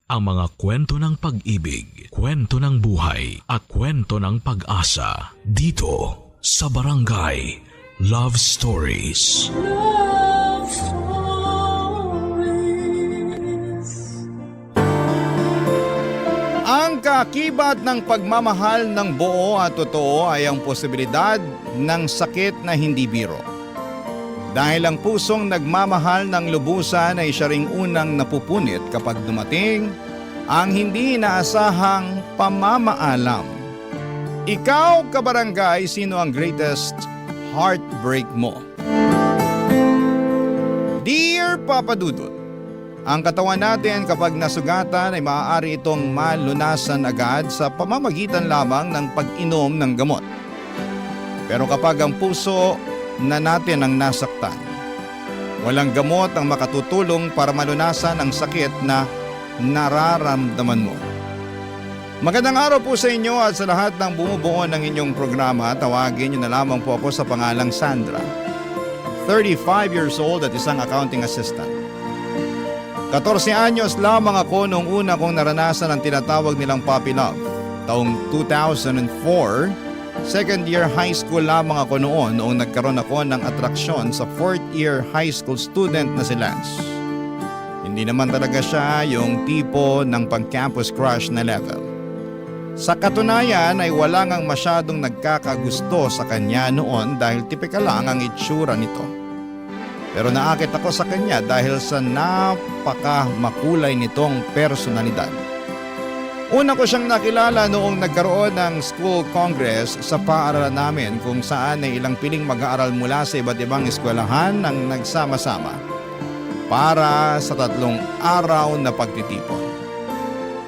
ang mga kwento ng pag-ibig, kwento ng buhay, at kwento ng pag-asa dito sa Barangay Love Stories. Love Stories. Ang kaakibat ng pagmamahal ng buo at totoo ay ang posibilidad ng sakit na hindi biro. Dahil ang pusong nagmamahal ng lubusan ay siya ring unang napupunit kapag dumating ang hindi inaasahang pamamaalam. Ikaw, kabarangay, sino ang greatest heartbreak mo? Dear Papa Dudut, ang katawan natin kapag nasugatan ay maaari itong malunasan agad sa pamamagitan lamang ng pag-inom ng gamot. Pero kapag ang puso na natin ang nasaktan, walang gamot ang makatutulong para malunasan ang sakit na nararamdaman mo. Magandang araw po sa inyo at sa lahat ng bumubuo ng inyong programa. Tawagin niyo na lamang po ako sa pangalang Sandra. 35 years old at isang accounting assistant. 14 anyos lamang ako nung una kong naranasan ang tinatawag nilang puppy love. Taong 2004, second year high school lamang ako noong nagkaroon ako ng atraksyon sa fourth year high school student na si Lance. Hindi naman talaga siya yung tipo ng pang-campus crush na level. Sa katunayan ay wala ngang masyadong nagkakagusto sa kanya noon dahil tipikal lang ang itsura nito. Pero naakit ako sa kanya dahil sa napaka-makulay nitong personalidad. Una ko siyang nakilala noong nagkaroon ng school congress sa paaralan namin kung saan ay ilang piling mag-aaral mula sa iba't ibang eskwelahan ang nagsama-sama para sa 3 araw na pagtitipon.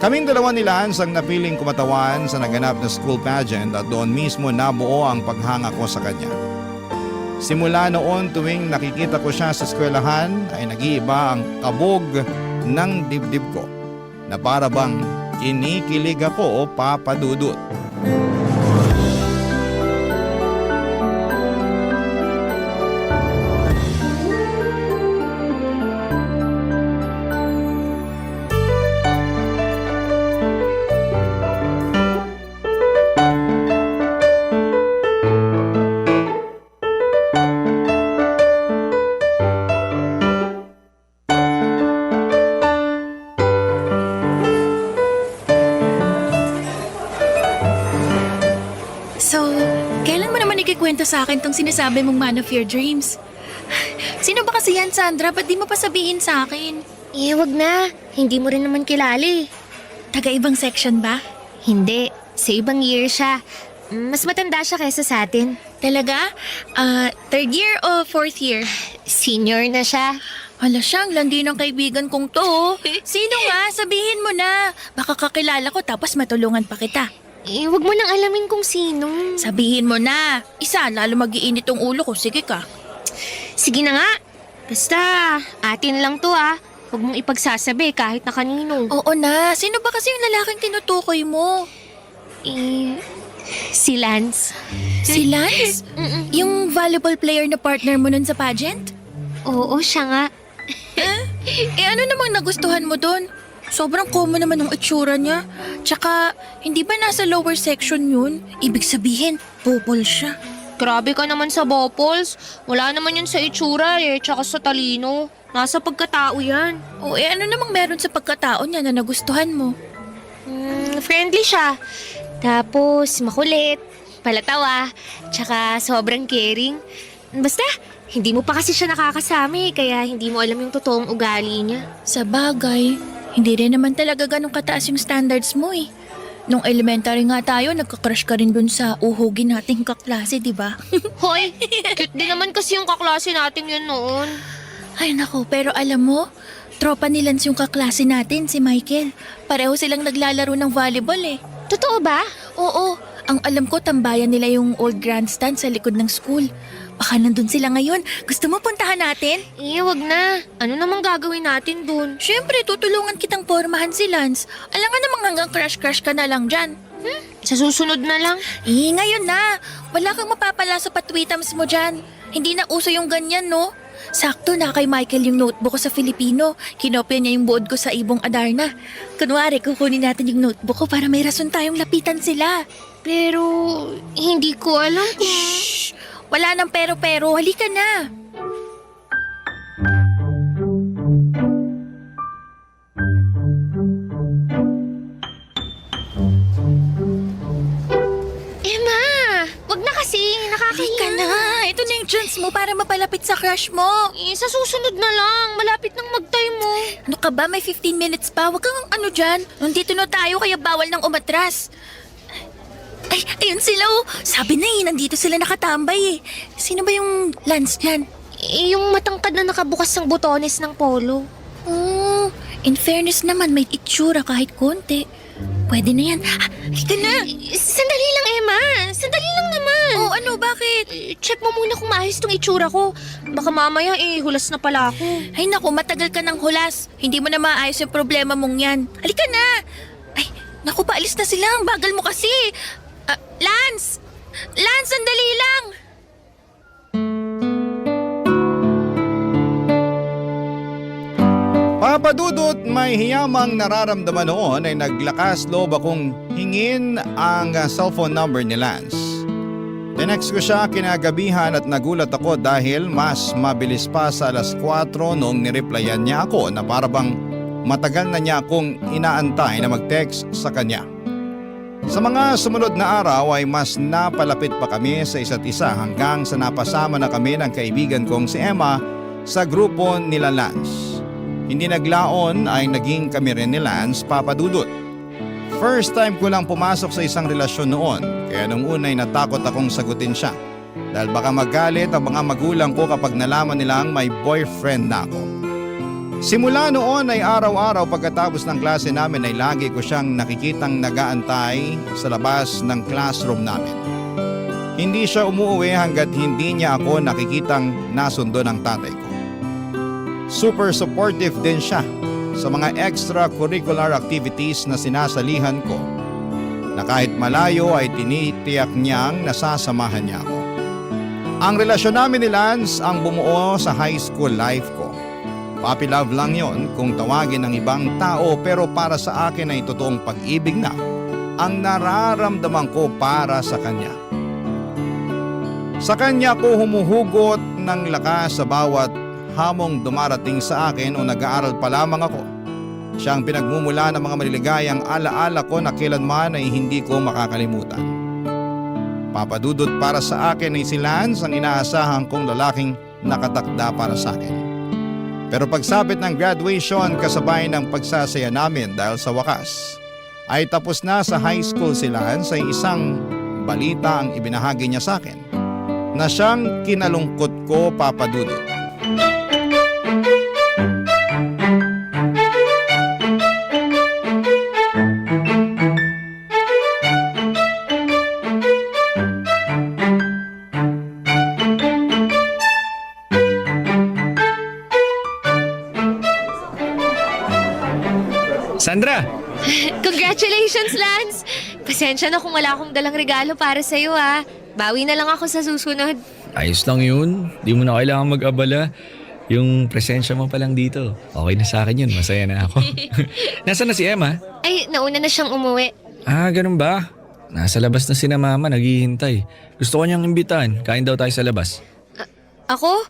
Kaming dalawa ni Lance ang napiling kumatawan sa naganap na school pageant at doon mismo nabuo ang paghanga ko sa kanya. Simula noon tuwing nakikita ko siya sa eskwelahan ay nag-iiba ang kabog ng dibdib ko na para bang kinikilig ako, Papa Dudut. Kwento sa akin tong sinasabi mong man of your dreams. Sino ba kasi yan, Sandra? Ba't di mo pa sabihin sa akin? Wag na. Hindi mo rin naman kilala eh. Taga-ibang section ba? Hindi. Sa ibang year siya. Mas matanda siya kaysa sa atin. Talaga? Third year o fourth year? Senior na siya. Hala siyang landi ng kaibigan kong to. Sino nga? Sabihin mo na. Baka kakilala ko tapos matulungan pa kita. Wag mo nang alamin kung sino. Sabihin mo na. Isa, lalo mag-iinit ang ulo ko. Sige ka. Sige na nga. Basta, atin lang to ah. Huwag mong ipagsasabi kahit na kanino. Oo na. Sino ba kasi yung lalaking tinutukoy mo? Si Lance. Si Lance? Yung volleyball player na partner mo nun sa pageant? Oo, siya nga. Ano namang nagustuhan mo dun? Sobrang common naman ng itsura niya. Tsaka, hindi ba nasa lower section yun? Ibig sabihin, bopol siya. Grabe ka naman sa Bopols. Wala naman yun sa itsura tsaka sa talino. Nasa pagkatao yan. Ano namang meron sa pagkatao niya na nagustuhan mo? Friendly siya. Tapos, makulit, palatawa, tsaka sobrang caring. Basta, hindi mo pa kasi siya nakakasama kaya hindi mo alam yung totoong ugali niya. Sa bagay, hindi rin naman talaga ganun kataas yung standards mo eh. Nung elementary nga tayo, nagka-crush ka rin dun sa uhugin nating kaklase, di ba? Hoy, cute din naman kasi yung kaklase natin yun noon. Ay nako, pero alam mo, tropa ni Lance yung kaklase natin, si Michael. Pareho silang naglalaro ng volleyball eh. Totoo ba? Oo, ang alam ko tambayan nila yung old grandstand sa likod ng school. Baka nandun sila ngayon. Gusto mo puntahan natin? Wag na. Ano namang gagawin natin dun? Siyempre, tutulungan kitang pormahan si Lance. Alam nga namang hanggang crush-crush ka na lang dyan. Sa susunod na lang? Ngayon na. Wala kang mapapala sa patwitams mo dyan. Hindi na uso yung ganyan, no? Sakto na kay Michael yung notebook ko sa Filipino. Kinopya niya yung board ko sa Ibong Adarna. Kunwari, kukunin natin yung notebook ko para may rason tayong lapitan sila. Pero hindi ko alam kung... Shh! Wala nang pero-pero. Halika na. Emma, wag na kasi. Halika Nakakahiya. na. Ito na yung chance mo para mapalapit sa crush mo. Sa susunod na lang. Malapit nang mag-time mo. Ano ka ba? May 15 minutes pa. Huwag kang ano dyan. Nandito na tayo kaya bawal nang umatras. Ay, ayun sila oh. Sabi na nandito sila nakatambay eh. Sino ba yung Lance dyan? Yung matangkad na nakabukas ng botones ng polo. Oh, in fairness naman, may itsura kahit konti. Pwede na yan. Halika na. Sandali lang, Emma. Sandali lang naman. Oh, ano? Bakit? Check mo muna kung maayos tong itsura ko. Baka mamaya hulas na pala ako. Ay naku, matagal ka ng hulas. Hindi mo na maayos yung problema mong yan. Halika na. Ay, naku, paalis na sila. Ang bagal mo kasi. Lance! Lance, sandali lang! Papadudot, may hiyamang nararamdaman noon ay naglakas loob akong hingin ang cellphone number ni Lance. Tinext ko siya kinagabihan at nagulat ako dahil mas mabilis pa sa 4:00 noong nireplyan niya ako na parabang matagal na niya akong inaantay na mag-text sa kanya. Sa mga sumunod na araw ay mas napalapit pa kami sa isa't isa hanggang sa napasama na kami ng kaibigan kong si Emma sa grupo nila Lance. Hindi naglaon ay naging kami rin ni Lance, Papadudot. First time ko lang pumasok sa isang relasyon noon, kaya nung una ay natakot akong sagutin siya dahil baka magalit ang mga magulang ko kapag nalaman nilang may boyfriend na ako. Simula noon ay araw-araw pagkatapos ng klase namin ay lagi ko siyang nakikitang nagaantay sa labas ng classroom namin. Hindi siya umuwi hanggat hindi niya ako nakikitang nasundo ng tatay ko. Super supportive din siya sa mga extracurricular activities na sinasalihan ko na kahit malayo ay tinitiyak niyang nasasamahan niya ako. Ang relasyon namin ni Lance ang bumuo sa high school life ko. Puppy love lang yon kung tawagin ng ibang tao, pero para sa akin ay totoong pag-ibig na ang nararamdaman ko para sa kanya. Sa kanya ko humuhugot ng lakas sa bawat hamong dumarating sa akin o nag-aaral pa lamang ako. Siya ang pinagmumula ng mga maliligayang alaala ko na kailanman ay hindi ko makakalimutan. Papadudot, para sa akin ay si Lance ang inaasahan kong lalaking nakatakda para sa akin. Pero pagsapit ng graduation kasabay ng pagsasaya namin dahil sa wakas ay tapos na sa high school si Lance, ay isang balita ang ibinahagi niya sa akin na siyang kinalungkot ko, Papadudot. Sandra! Congratulations, Lance! Pasensya na kung wala akong dalang regalo para sa'yo, ha. Bawi na lang ako sa susunod. Ayos lang yun. Di mo na kailangan mag-abala. Yung presensya mo pa lang dito. Okay na sa akin yun. Masaya na ako. Nasaan na si Emma? Ay, nauna na siyang umuwi. Ah, ganun ba? Nasa labas na sina mama, naghihintay. Gusto ko niyang imbitahan. Kain daw tayo sa labas. Ako?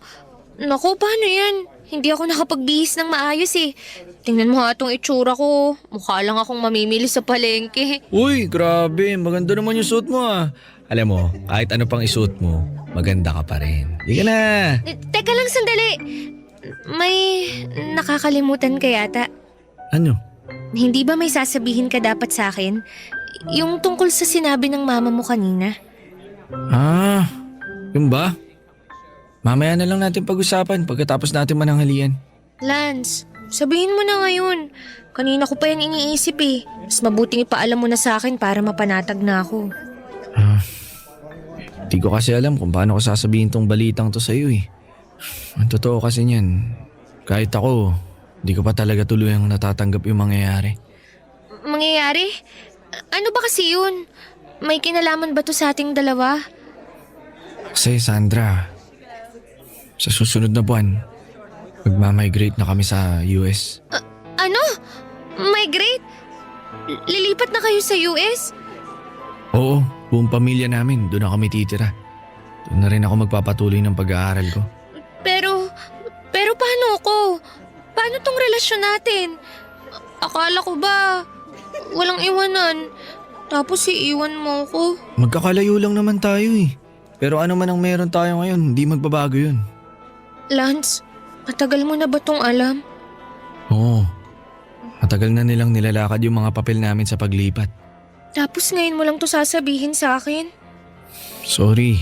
Naku, paano yan? Hindi ako nakapagbihis ng maayos eh. Tingnan mo nga itong itsura ko. Mukha lang akong mamimili sa palengke. Uy, grabe. Maganda naman yung suot mo ah. Alam mo, kahit ano pang isuot mo, maganda ka pa rin. Di ka na. Teka lang sandali. May nakakalimutan ka yata. Ano? Hindi ba may sasabihin ka dapat sa akin? Yung tungkol sa sinabi ng mama mo kanina. Ah, yun ba? Mamaya na lang natin pag-usapan pagkatapos natin mananghalian. Lance, sabihin mo na ngayon. Kanina ko pa yan iniisip eh. Mas mabuting ipaalam mo na sa akin para mapanatag na ako. Di ko kasi alam kung paano ko sasabihin tong balitang to sa'yo eh. Ang totoo kasi niyan, kahit ako, di ko pa talaga tuluyang natatanggap yung mangyayari. Mangyayari? Ano ba kasi yun? May kinalaman ba to sa ating dalawa? Kasi Sandra, sa susunod na buwan, Magmamigrate na kami sa US. Ano? Migrate? Lilipat na kayo sa US? Oo, buong pamilya namin. Doon na kami titira. Doon na rin ako magpapatuloy ng pag-aaral ko. Pero paano ako? Paano tong relasyon natin? Akala ko ba walang iwanan? Tapos iiwan mo ko. Magkakalayo lang naman tayo eh. Pero ano man ang meron tayo ngayon, hindi magbabago yun. Lance, matagal mo na ba tong alam? Oo. Matagal na nilang nilalakad yung mga papel namin sa paglipat. Tapos ngayon mo lang to sasabihin sa akin? Sorry,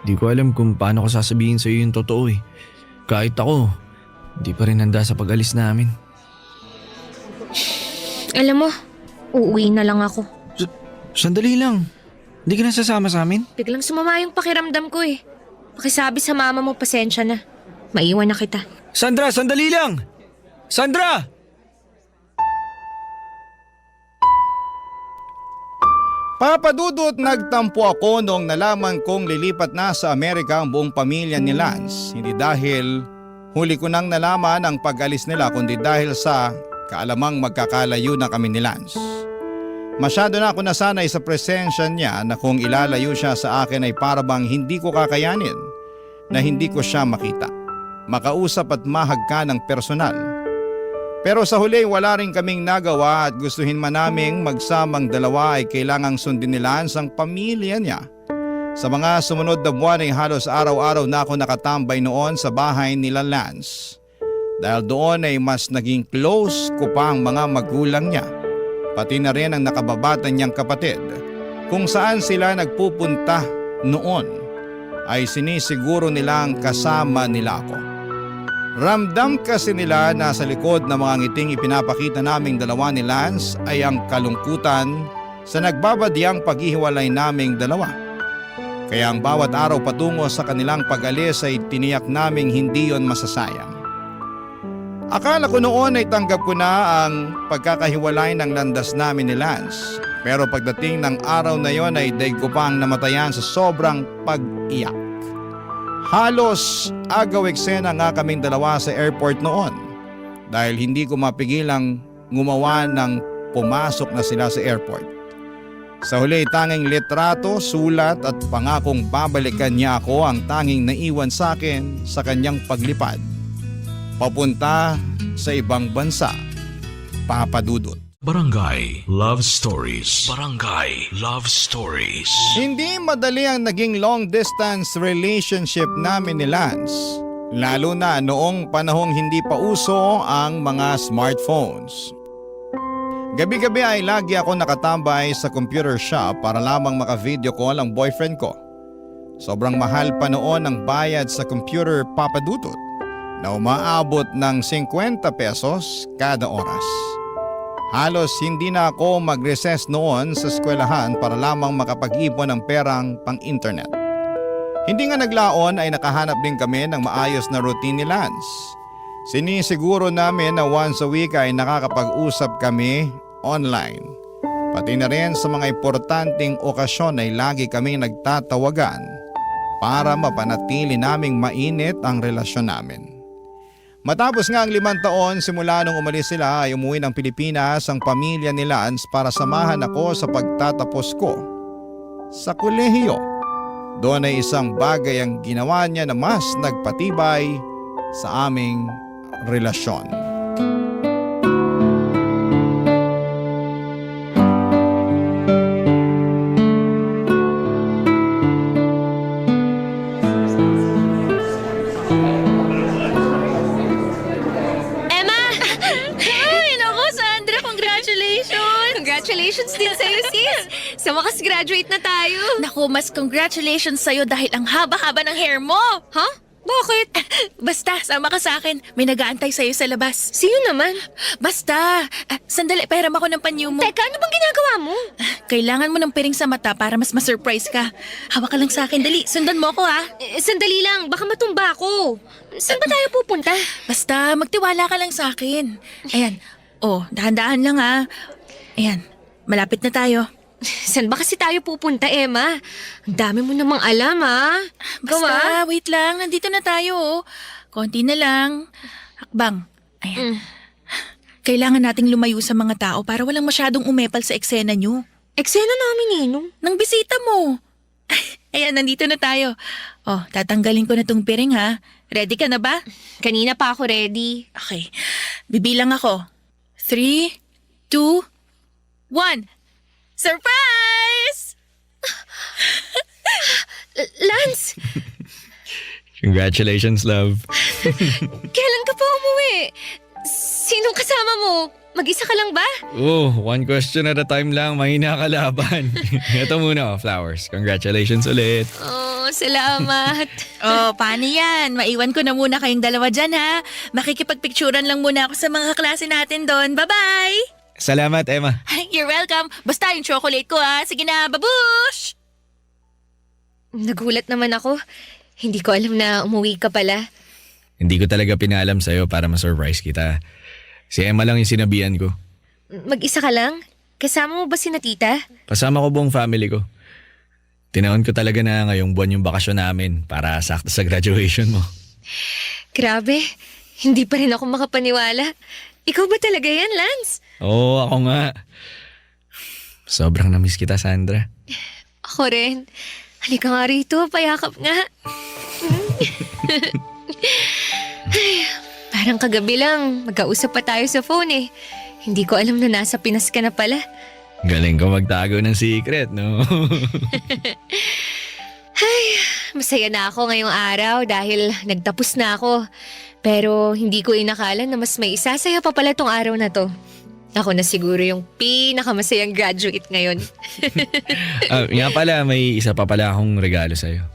di ko alam kung paano ko sasabihin sa iyo yung totoo eh. Kahit ako, di pa rin handa sa pag-alis namin. Alam mo, uuwi na lang ako. Sandali lang. Hindi ka na sasama sa amin? Biglang sumama yung pakiramdam ko eh. Pakisabi sa mama mo, pasensya na. Maiwan na kita. Sandra, sandali lang! Sandra! Papadudot, nagtampo ako noong nalaman kong lilipat na sa Amerika ang buong pamilya ni Lance. Hindi dahil huli ko nang nalaman ang pag-alis nila, kundi dahil sa kaalamang magkakalayo na kami ni Lance. Masyado na ako nasanay sa presensya niya na kung ilalayo siya sa akin ay parabang hindi ko kakayanin na hindi ko siya makita, makausap at mahagka ng personal. Pero sa huli wala rin kaming nagawa at gustuhin man naming magsamang dalawa ay kailangang sundin ni Lance ang pamilya niya. Sa mga sumunod na buwan ay halos araw-araw na ako nakatambay noon sa bahay nila Lance. Dahil doon ay mas naging close ko pa ang mga magulang niya. Pati na rin ang nakababata niyang kapatid. Kung saan sila nagpupunta noon ay sinisiguro nilang kasama nila ako. Ramdam kasi nila na sa likod ng mga ngiting ipinapakita naming dalawa ni Lance ay ang kalungkutan sa nagbabadyang paghihiwalay naming dalawa. Kaya ang bawat araw patungo sa kanilang pag-alis ay tiniyak naming hindi yon masasayang. Akala ko noon ay tanggap ko na ang pagkakahiwalay ng landas namin ni Lance. Pero pagdating ng araw na yon ay daig ko pang namatayan sa sobrang pag-iyak. Halos agaw eksena nga kaming dalawa sa airport noon. Dahil hindi ko mapigilang ngumawa ng pumasok na sila sa airport. Sa huli tanging litrato, sulat at pangakong babalikan niya ako ang tanging naiwan sa akin sa kanyang paglipad papunta sa ibang bansa. Papadudot. Barangay Love Stories. Barangay Love Stories. Hindi madali ang naging long distance relationship namin ni Lance. Lalo na noong panahong hindi pa uso ang mga smartphones. Gabi-gabi ay lagi ako nakatambay sa computer shop para lamang maka-video call ang boyfriend ko. Sobrang mahal pa noon ang bayad sa computer, papadudot, na umaabot ng 50 pesos kada oras. Halos hindi na ako mag-recess noon sa eskwelahan para lamang makapag-ipon ng perang pang-internet. Hindi nga naglaon ay nakahanap din kami ng maayos na routine ni Lance. Sinisiguro namin na once a week ay nakakapag-usap kami online. Pati na rin sa mga importanteng okasyon ay lagi kaming nagtatawagan para mapanatili naming mainit ang relasyon namin. Matapos nga ang 5 taon simula nung umalis sila ay umuwi ng Pilipinas ang pamilya ni Lance para samahan ako sa pagtatapos ko sa kolehiyo. Doon ay isang bagay ang ginawa niya na mas nagpatibay sa aming relasyon. Congratulations din sa'yo, sis! Sa wakas graduate na tayo. Naku, mas congratulations sa'yo dahil ang haba-haba ng hair mo. Ha? Bakit? Basta, sama ka sa akin. May nag-aantay sa'yo sa labas. Sino naman? Basta, sandali, pahiram ako ng panyo mo. Teka, ano bang ginagawa mo? Kailangan mo ng piring sa mata para mas ma-surprise ka. Hawak ka lang sa akin, dali. Sundan mo ako, ha? Sandali lang, baka matumba ako. Saan ba tayo pupunta? Basta, magtiwala ka lang sa akin. Ayan. Oh, dahan-dahan lang, ha? Ayan, malapit na tayo. Saan ba kasi tayo pupunta, Emma? Ang dami mo namang alam, ha? Basta, wait lang. Nandito na tayo, oh. Konti na lang. Hakbang. Ayan. Kailangan nating lumayo sa mga tao para walang masyadong umepal sa eksena nyo. Eksena namin Ninong. Nang bisita mo. Ayan, nandito na tayo. Oh, tatanggalin ko na tong piring ha. Ready ka na ba? Kanina pa ako ready. Okay. Bibilang ako. 3, 2, 1. Surprise! Lance, Congratulations, love. kailan ka pa umuwi? Sinong kasama mo? Mag-isa ka lang ba? Oh, one question at a time lang, mahina ka laban. Ito muna, flowers. Congratulations ulit. Oh, salamat. Oh, paano yan? Maiwan ko na muna kayong dalawa dyan ha. Makikipagpicturan lang muna ako sa mga kaklase natin doon. Bye-bye! Salamat, Emma. You're welcome. Basta yung chocolate ko ha. Sige na, babush! Nagulat naman ako. Hindi ko alam na umuwi ka pala. Hindi ko talaga pinaalam sa'yo para ma-surprise kita. Si Emma lang yung sinabihan ko. Mag-isa ka lang? Kasama mo ba si tita? Kasama ko buong family ko. Tinaon ko talaga na ngayong buwan yung bakasyon namin para sakto sa graduation mo. Grabe, hindi pa rin ako makapaniwala. Ikaw ba talaga yan, Lance? Oo, ako nga. Sobrang namiss kita, Sandra. Ako rin. Halika nga rito, payakap nga. Ay, parang kagabi lang, magkausap pa tayo sa phone eh. Hindi ko alam na nasa Pinas ka na pala. Galing ko magtago ng secret, no? Masaya na ako ngayong araw dahil nagtapos na ako. Pero hindi ko inakala na mas may isasaya pa pala tong araw na to. Ako na siguro yung pinakamasayang graduate ngayon. Nga pala, may isa pa pala akong regalo sa'yo.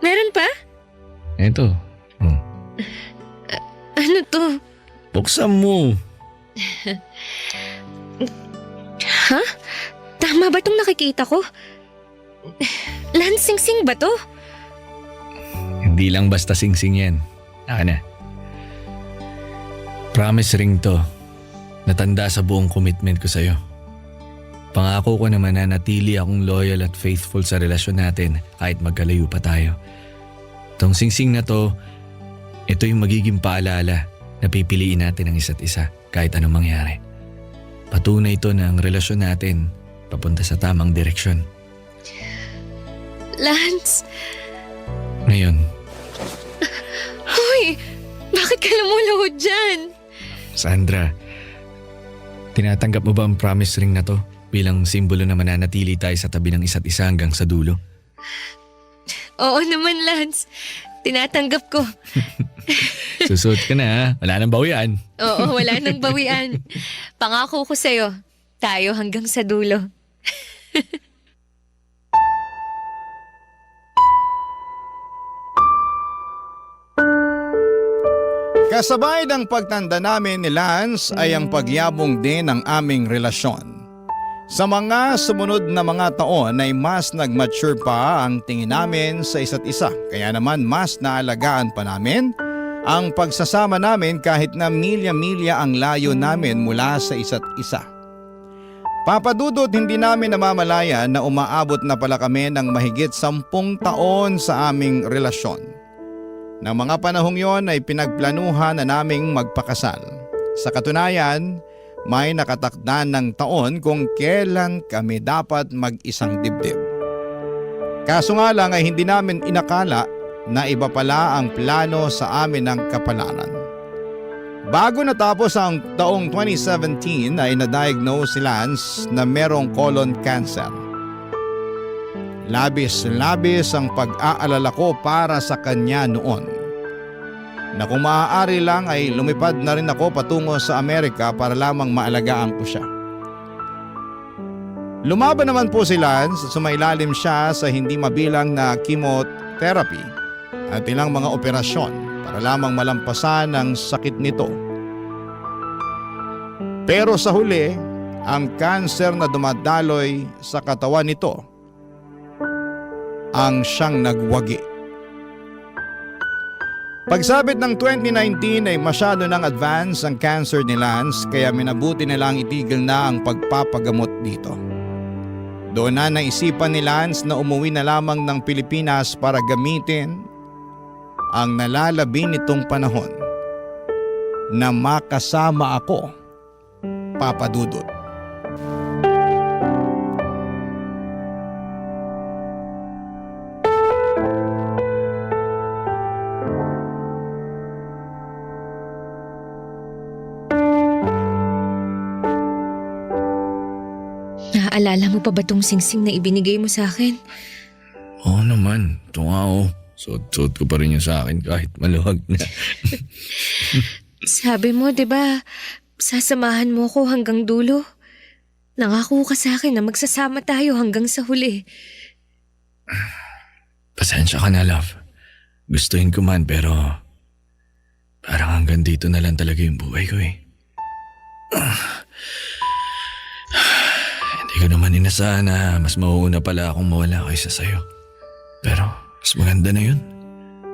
Meron pa? Ito. Ano to? Buksan mo. Ha? Tama ba tong nakikita ko? Lansing-sing ba to? Hindi lang basta sing-sing yan. Na. Promise ring to. Natanda sa buong commitment ko sa'yo. Pangako ko naman na natili akong loyal at faithful sa relasyon natin kahit magkalayo pa tayo. Tong sing-sing na to, ito yung magiging paalala na pipiliin natin ang isa't isa kahit anong mangyari. Patunay ito na ang relasyon natin papunta sa tamang direksyon. Lance, Ngayon, hoy! Bakit ka lumuluhod dyan? Sandra, tinatanggap mo ba ang promise ring na to bilang simbolo na mananatili tayo sa tabi ng isa't isa hanggang sa dulo? Oo naman, Lance. Tinatanggap ko. Susuot ka na ha, wala nang bawian. Oo, wala nang bawian. Pangako ko sa'yo, tayo hanggang sa dulo. Kasabay ng pagtanda namin ni Lance ay ang pagyabong din ng aming relasyon. Sa mga sumunod na mga taon ay mas nag-mature pa ang tingin namin sa isa't isa. Kaya naman mas naalagaan pa namin ang pagsasama namin kahit na milya-milya ang layo namin mula sa isa't isa. Papadudot, hindi namin namamalayan na umaabot na pala kami ng mahigit 10 taon sa aming relasyon. Nang mga panahong yon ay pinagplanuhan na naming magpakasal. Sa katunayan, may nakatakda ng taon kung kailan kami dapat mag-isang dibdib. Kaso nga lang ay hindi namin inakala na iba pala ang plano sa amin ng kapalaran. Bago natapos ang taong 2017 ay na-diagnose si Lance na merong colon cancer. Labis-labis ang pag-aalala ko para sa kanya noon. Na kung maaari lang ay lumipad na rin ako patungo sa Amerika para lamang maalagaan ko siya. Lumaban naman po si Lance at sumailalim siya sa hindi mabilang na chemotherapy at ilang mga operasyon para lamang malampasan ang sakit nito. Pero sa huli, ang cancer na dumadaloy sa katawan nito ang siyang nagwagi. Pagsabit ng 2019 ay masyado nang advance ang cancer ni Lance kaya minabuti nilang itigil na ang pagpapagamot dito. Doon na naisipan ni Lance na umuwi na lamang ng Pilipinas para gamitin ang nalalabi nitong panahon. na makasama ako, Papa Dudut. Naaalala mo pa ba tong singsing na ibinigay mo sa akin? Oo naman, ito nga oh. Suot-suot ko pa rin yung sa akin kahit maluwag na. Sabi mo, 'di ba, sasamahan mo ko hanggang dulo. Nangako ka sa akin na magsasama tayo hanggang sa huli. Pasensya ka na, love. Gustuhin ko man pero parang hanggang dito na lang talaga yung buhay ko eh. Hindi ko naman inasahan na mas mauuna pala akong mawala kaysa sa'yo. Pero mas maganda na yun.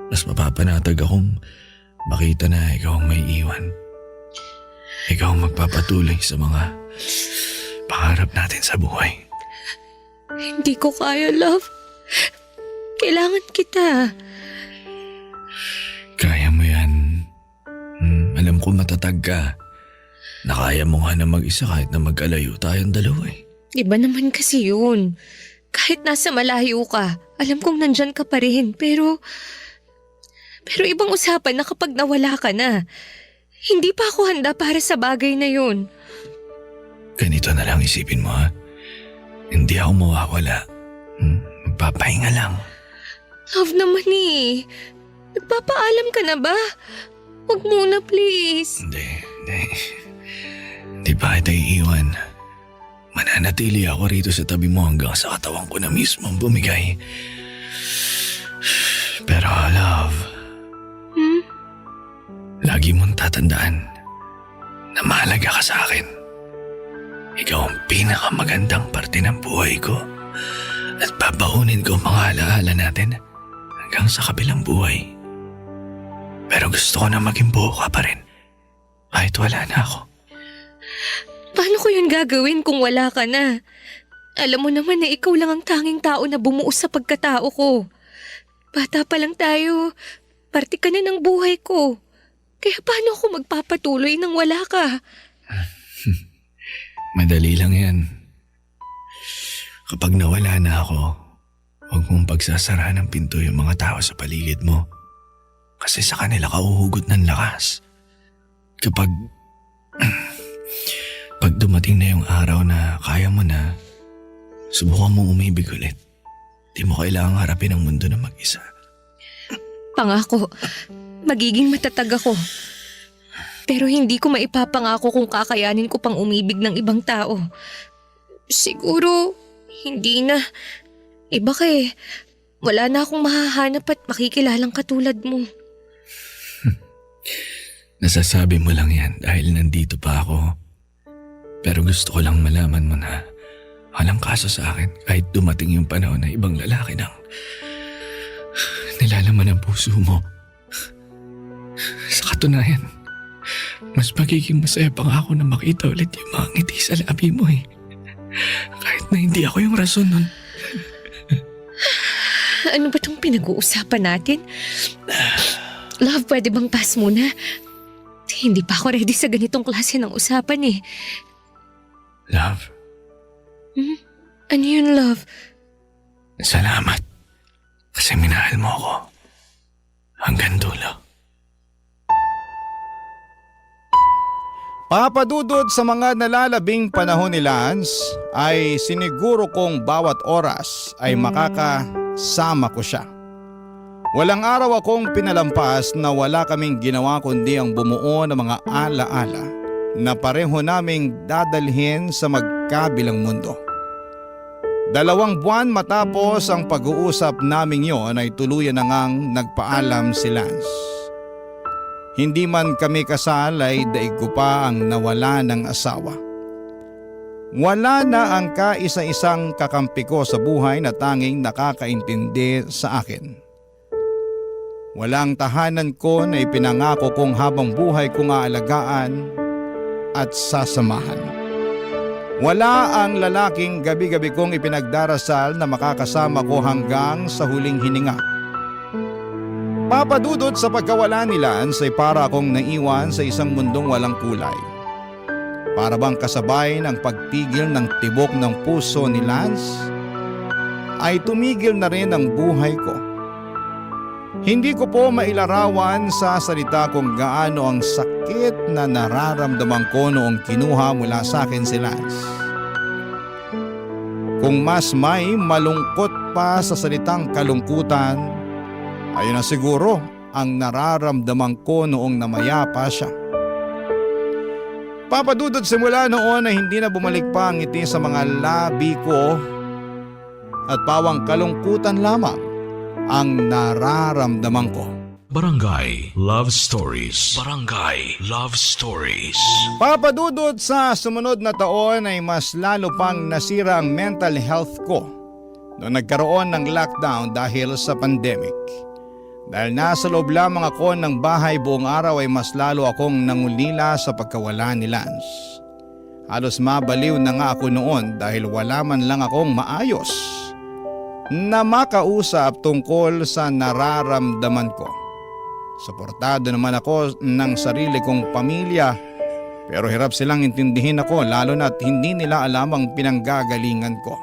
Mas mapapanatag akong makita na ikaw ang may iwan. Ikaw ang magpapatuloy sa mga pangarap natin sa buhay. Hindi ko kaya, love. Kailangan kita. Kaya mo yan. Alam ko matatag ka. Na kaya mo nga na mag-isa kahit na magkalayo tayong dalawa eh. Iba naman kasi yun. Kahit nasa malayo ka, alam kong nandyan ka pa rin. Pero ibang usapan na kapag nawala ka na. Hindi pa ako handa para sa bagay na yun. Ganito na lang isipin mo ha. Hindi ako mawawala. Magpapahinga lang. Love naman eh. Nagpapaalam ka na ba? Huwag muna please. Hindi. Hindi pa kita iiwan. Mananatili ako rito sa tabi mo hanggang sa katawan ko na mismo ang bumigay. Pero love, lagi mong tatandaan na mahalaga ka sa akin. Ikaw ang pinakamagandang parte ng buhay ko at babaunin ko ang mga alaala natin hanggang sa kabilang buhay. Pero gusto ko na maging buo ka pa rin kahit wala na ako. Paano ko yun gagawin kung wala ka na? Alam mo naman na ikaw lang ang tanging tao na bumuo sa pagkatao ko. Bata pa lang tayo, parte ka na ng buhay ko. Kaya paano ako magpapatuloy nang wala ka? Madali lang yan. Kapag nawala na ako, huwag mong pagsasara ng pinto yung mga tao sa paligid mo. Kasi sa kanila ka uhugot ng lakas. Pag dumating na yung araw na kaya mo na, subukan mong umibig ulit. Di mo kailangang harapin ang mundo na mag-isa. Pangako, magiging matatag ako. Pero hindi ko maipapangako kung kakayanin ko pang umibig ng ibang tao. Siguro, hindi na. Iba ka eh. Wala na akong mahahanap at makikilalang katulad mo. Nasasabi mo lang yan dahil nandito pa ako. Pero gusto ko lang malaman mo na walang kaso sa akin kahit dumating yung panahon na ibang lalaki nang nilalaman ang puso mo. Sa katunayan, mas magiging masaya pa nga ako na makita ulit yung mga ngiti sa labi mo eh. Kahit na hindi ako yung rason nun. Ano ba itong pinag-uusapan natin? Love, pwede bang pass muna? Hindi pa ako ready sa ganitong klase ng usapan eh. Love, Ano yun, love? salamat. Kasi minahal mo ako. Hanggang dulo. Papadudod sa mga nalalabing panahon ni Lance ay siniguro kong bawat oras ay makakasama ko siya. Walang araw akong pinalampas na wala kaming ginawa kundi ang bumuo ng mga alaala na pareho naming dadalhin sa magkabilang mundo. 2 buwan matapos ang pag-uusap naming yon ay tuluyan na ngang nagpaalam si Lance. Hindi man kami kasal ay daig ko pa ang nawala ng asawa. Wala na ang kaisa-isang kakampi ko sa buhay na tanging nakakaintindi sa akin. Walang tahanan ko na ipinangako kong habang buhay kong aalagaan at sasamahan. Wala ang lalaking gabi-gabi kong ipinagdarasal na makakasama ko hanggang sa huling hininga. Papadudot sa pagkawala ni Lance ay para akong naiwan sa isang mundong walang kulay. Para bang kasabay ng pagpigil ng tibok ng puso ni Lance, ay tumigil na rin ang buhay ko. Hindi ko po mailarawan sa salita kung gaano ang sakit na nararamdaman ko noong kinuha mula sa akin si Lance. Kung mas may malungkot pa sa salitang kalungkutan, ayun na siguro ang nararamdaman ko noong namayapa siya. Papadudot simula noon na hindi na bumalik pa ang ngiti sa mga labi ko at pawang kalungkutan lamang ang nararamdaman ko. Barangay Love Stories. Barangay Love Stories. Papadudot sa sumunod na taon ay mas lalo pang nasira ang mental health ko noong nagkaroon ng lockdown dahil sa pandemic. Dahil nasa loob lamang ako ng bahay buong araw ay mas lalo akong nangulila sa pagkawala ni Lance. Halos mabaliw na nga ako noon dahil wala man lang akong maayos na makausap tungkol sa nararamdaman ko. Suportado naman ako ng sarili kong pamilya pero hirap silang intindihin ako lalo na't hindi nila alam ang pinanggagalingan ko.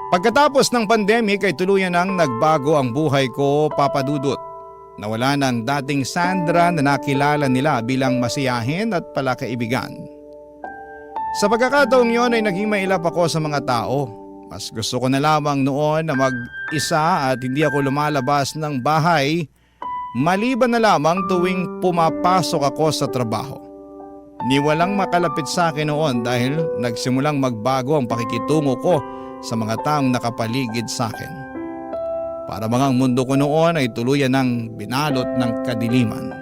Pagkatapos ng pandemic ay tuluyan nang nagbago ang buhay ko, Papadudot. Nawala na ang dating Sandra na nakilala nila bilang masiyahin at palakaibigan. Sa pagkakataong yon ay naging mailap ako sa mga tao. Mas gusto ko na lamang noon na mag-isa at hindi ako lumalabas ng bahay maliban na lamang tuwing pumapasok ako sa trabaho. Ni walang makalapit sa akin noon dahil nagsimulang magbago ang pakikitungo ko sa mga taong nakapaligid sa akin. Para bang ang mundo ko noon ay tuluyan ng binalot ng kadiliman.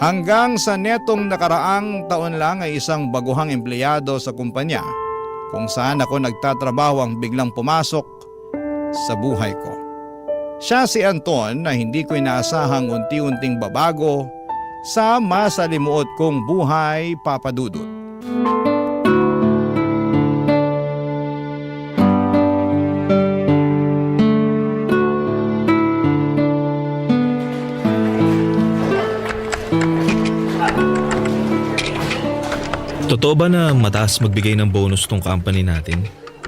Hanggang sa netong nakaraang taon lang ay isang baguhang empleyado sa kumpanya kung saan ako nagtatrabaho ang biglang pumasok sa buhay ko. Siya si Anton na hindi ko inaasahang unti-unting babago sa masalimuot kong buhay, Papadudot. Totoo ba na mataas magbigay ng bonus tong company natin?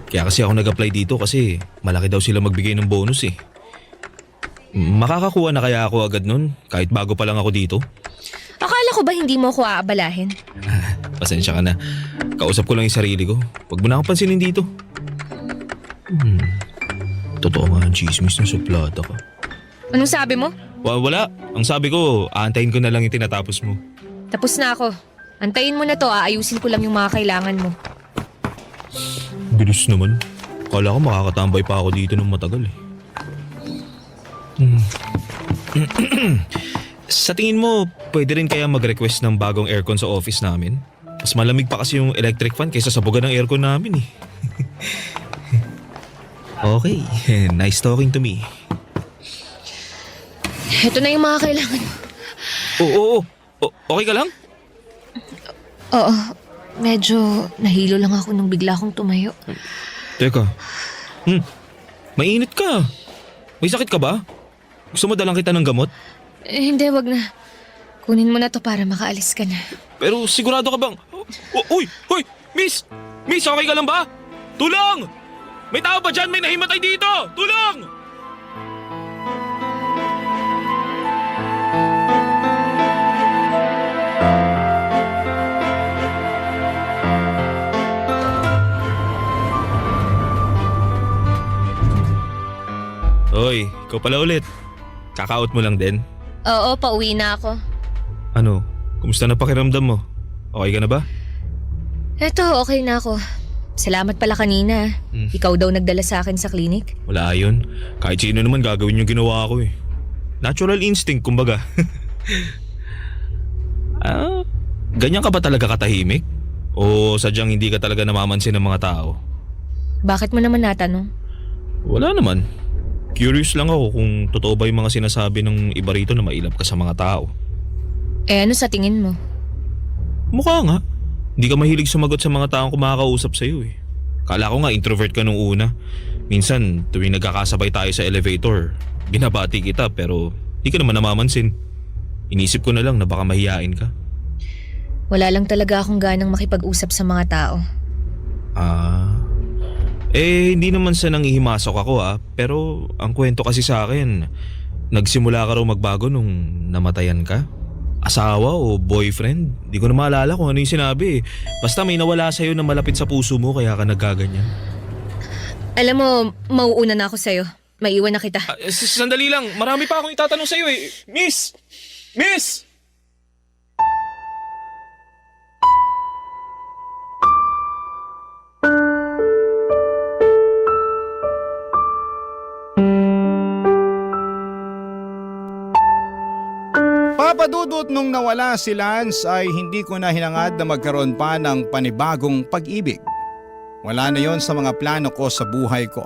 Kaya kasi ako nag-apply dito kasi malaki daw sila magbigay ng bonus eh. Makakakuha na kaya ako agad nun kahit bago pa lang ako dito? Akala ko ba hindi mo ako aabalahin? Pasensya ka na. Kausap ko lang yung sarili ko. Huwag mo na akong pansinin dito. Totoo nga ang chismis na suplada ka. Anong sabi mo? Wala. Ang sabi ko, aantayin ko na lang yung tinatapos mo. Tapos na ako. Antayin mo na to, aayusin ko lang yung mga kailangan mo. Bilis naman. Kala ko makakatambay pa ako dito ng matagal eh. Sa tingin mo, pwede rin kaya mag-request ng bagong aircon sa office namin? Mas malamig pa kasi yung electric fan kaysa sa buga ng aircon namin eh. Okay, nice talking to me. Ito na yung mga kailangan mo. Oo. Okay ka lang? Oo, medyo nahilo lang ako nung bigla akong tumayo. Teka. Mainit ka. May sakit ka ba? Gusto mo dalang kita ng gamot? Hindi, wag na. Kunin mo na to para makaalis ka na. Pero sigurado ka bang... Uy! Miss! Miss, okay ka lang ba? Tulong! May tao ba dyan? May nahimatay dito! Tulong! Hoy, ikaw pala ulit. Kaka-out mo lang din? Oo, pauwi na ako. Ano? Kumusta na pakiramdam mo? Okay ka na ba? Eto, okay na ako. Salamat pala kanina. Ikaw daw nagdala sa akin sa klinik. Wala yun. Kahit sino naman gagawin yung ginawa ko eh. Natural instinct, kumbaga. Ganyan ka ba talaga katahimik? O sadyang hindi ka talaga namamansin ng mga tao? Bakit mo naman natanong? Wala naman. Curious lang ako kung totoo ba yung mga sinasabi ng iba rito na mailap ka sa mga tao. Ano sa tingin mo? Mukha nga. Hindi ka mahilig sumagot sa mga taong kumakausap sa'yo eh. Kala ko nga introvert ka nung una. Minsan tuwing nagkakasabay tayo sa elevator, binabati kita pero Di ka naman namamansin. Inisip ko na lang na baka mahiyain ka. Wala lang talaga akong ganang makipag-usap sa mga tao. Hindi naman sa nangihimasok ako pero ang kwento kasi sa akin, nagsimula ka raw magbago nung namatayan ka? Asawa o boyfriend? Di ko na maalala kung ano yung sinabi. Basta may nawala sa'yo na malapit sa puso mo kaya ka nagkaganyan. Alam mo, mauuna na ako sa'yo. Maiwan na kita. Sandali lang, marami pa akong itatanong sa'yo eh. Miss! Miss! Papadudot nung nawala si Lance ay hindi ko na hinangad na magkaroon pa ng panibagong pag-ibig. Wala na yon sa mga plano ko sa buhay ko.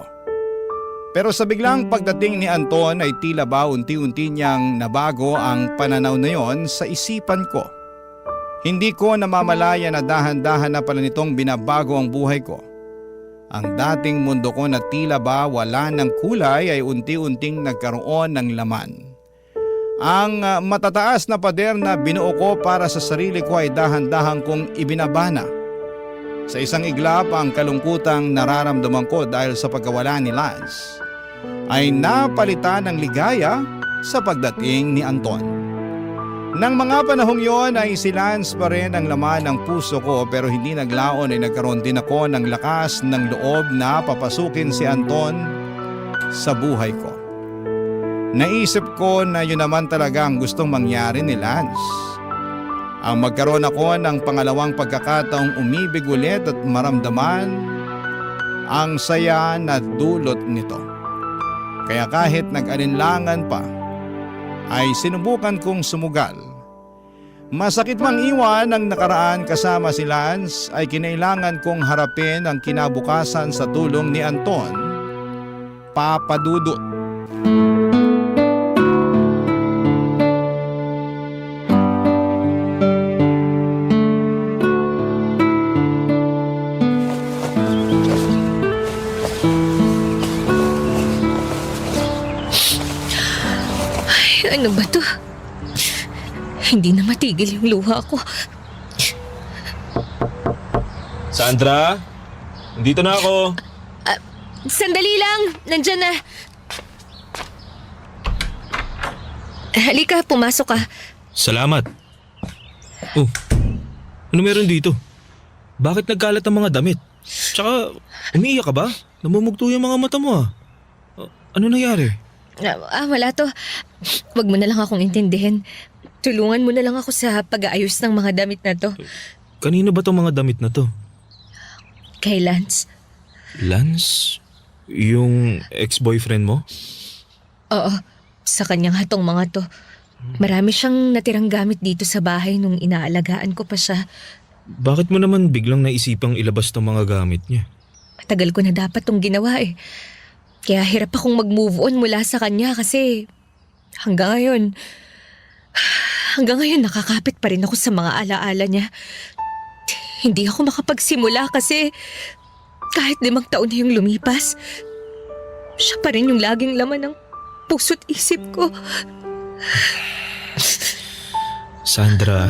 Pero sa biglang pagdating ni Anton ay tila ba unti-unti niyang nabago ang pananaw na yon sa isipan ko. Hindi ko namamalaya na dahan-dahan na pala nitong binabago ang buhay ko. Ang dating mundo ko na tila ba wala ng kulay ay unti-unting nagkaroon ng laman. Ang matataas na pader na binuo ko para sa sarili ko ay dahan-dahan kong ibinabana. Sa isang iglap ang kalungkutang nararamdaman ko dahil sa pagkawala ni Lance ay napalitan ng ligaya sa pagdating ni Anton. Nang mga panahong yon ay si Lance pa rin ang laman ng puso ko pero hindi naglaon ay nagkaroon din ako ng lakas ng loob na papasukin si Anton sa buhay ko. Naisip ko na yun naman talaga ang gustong mangyari ni Lance. Ang magkaroon ako ng pangalawang pagkakataong umibig ulit at maramdaman ang saya na dulot nito. Kaya kahit nag-alinlangan pa, ay sinubukan kong sumugal. Masakit mang iwan ang nakaraan kasama si Lance ay kinailangan kong harapin ang kinabukasan sa tulong ni Anton, Papadudot. Ano ba to? Hindi na matigil yung luha ko. Sandra? Dito na ako. Sandali lang! Nandyan na. Halika, pumasok ka. Salamat. Oh, ano meron dito? Bakit nagkalat ang mga damit? Tsaka, umiiyak ka ba? Namumugto yung mga mata mo Ano nangyari? Wala to. Wag mo na lang akong intindihin. Tulungan mo na lang ako sa pag-aayos ng mga damit na to. Kanino ba tong mga damit na to? Kay Lance. Lance? Yung ex-boyfriend mo? Oo, sa kanyang hatong mga to. Marami siyang natirang gamit dito sa bahay nung inaalagaan ko pa siya. Bakit mo naman biglang naisipang ilabas tong mga gamit niya? Matagal ko na dapat tong ginawa eh. Kaya hirap akong mag-move on mula sa kanya kasi hanggang ngayon nakakapit pa rin ako sa mga alaala niya. Hindi ako makapagsimula kasi kahit 5 taon na yung lumipas, siya pa rin yung laging laman ng puso't isip ko. Sandra,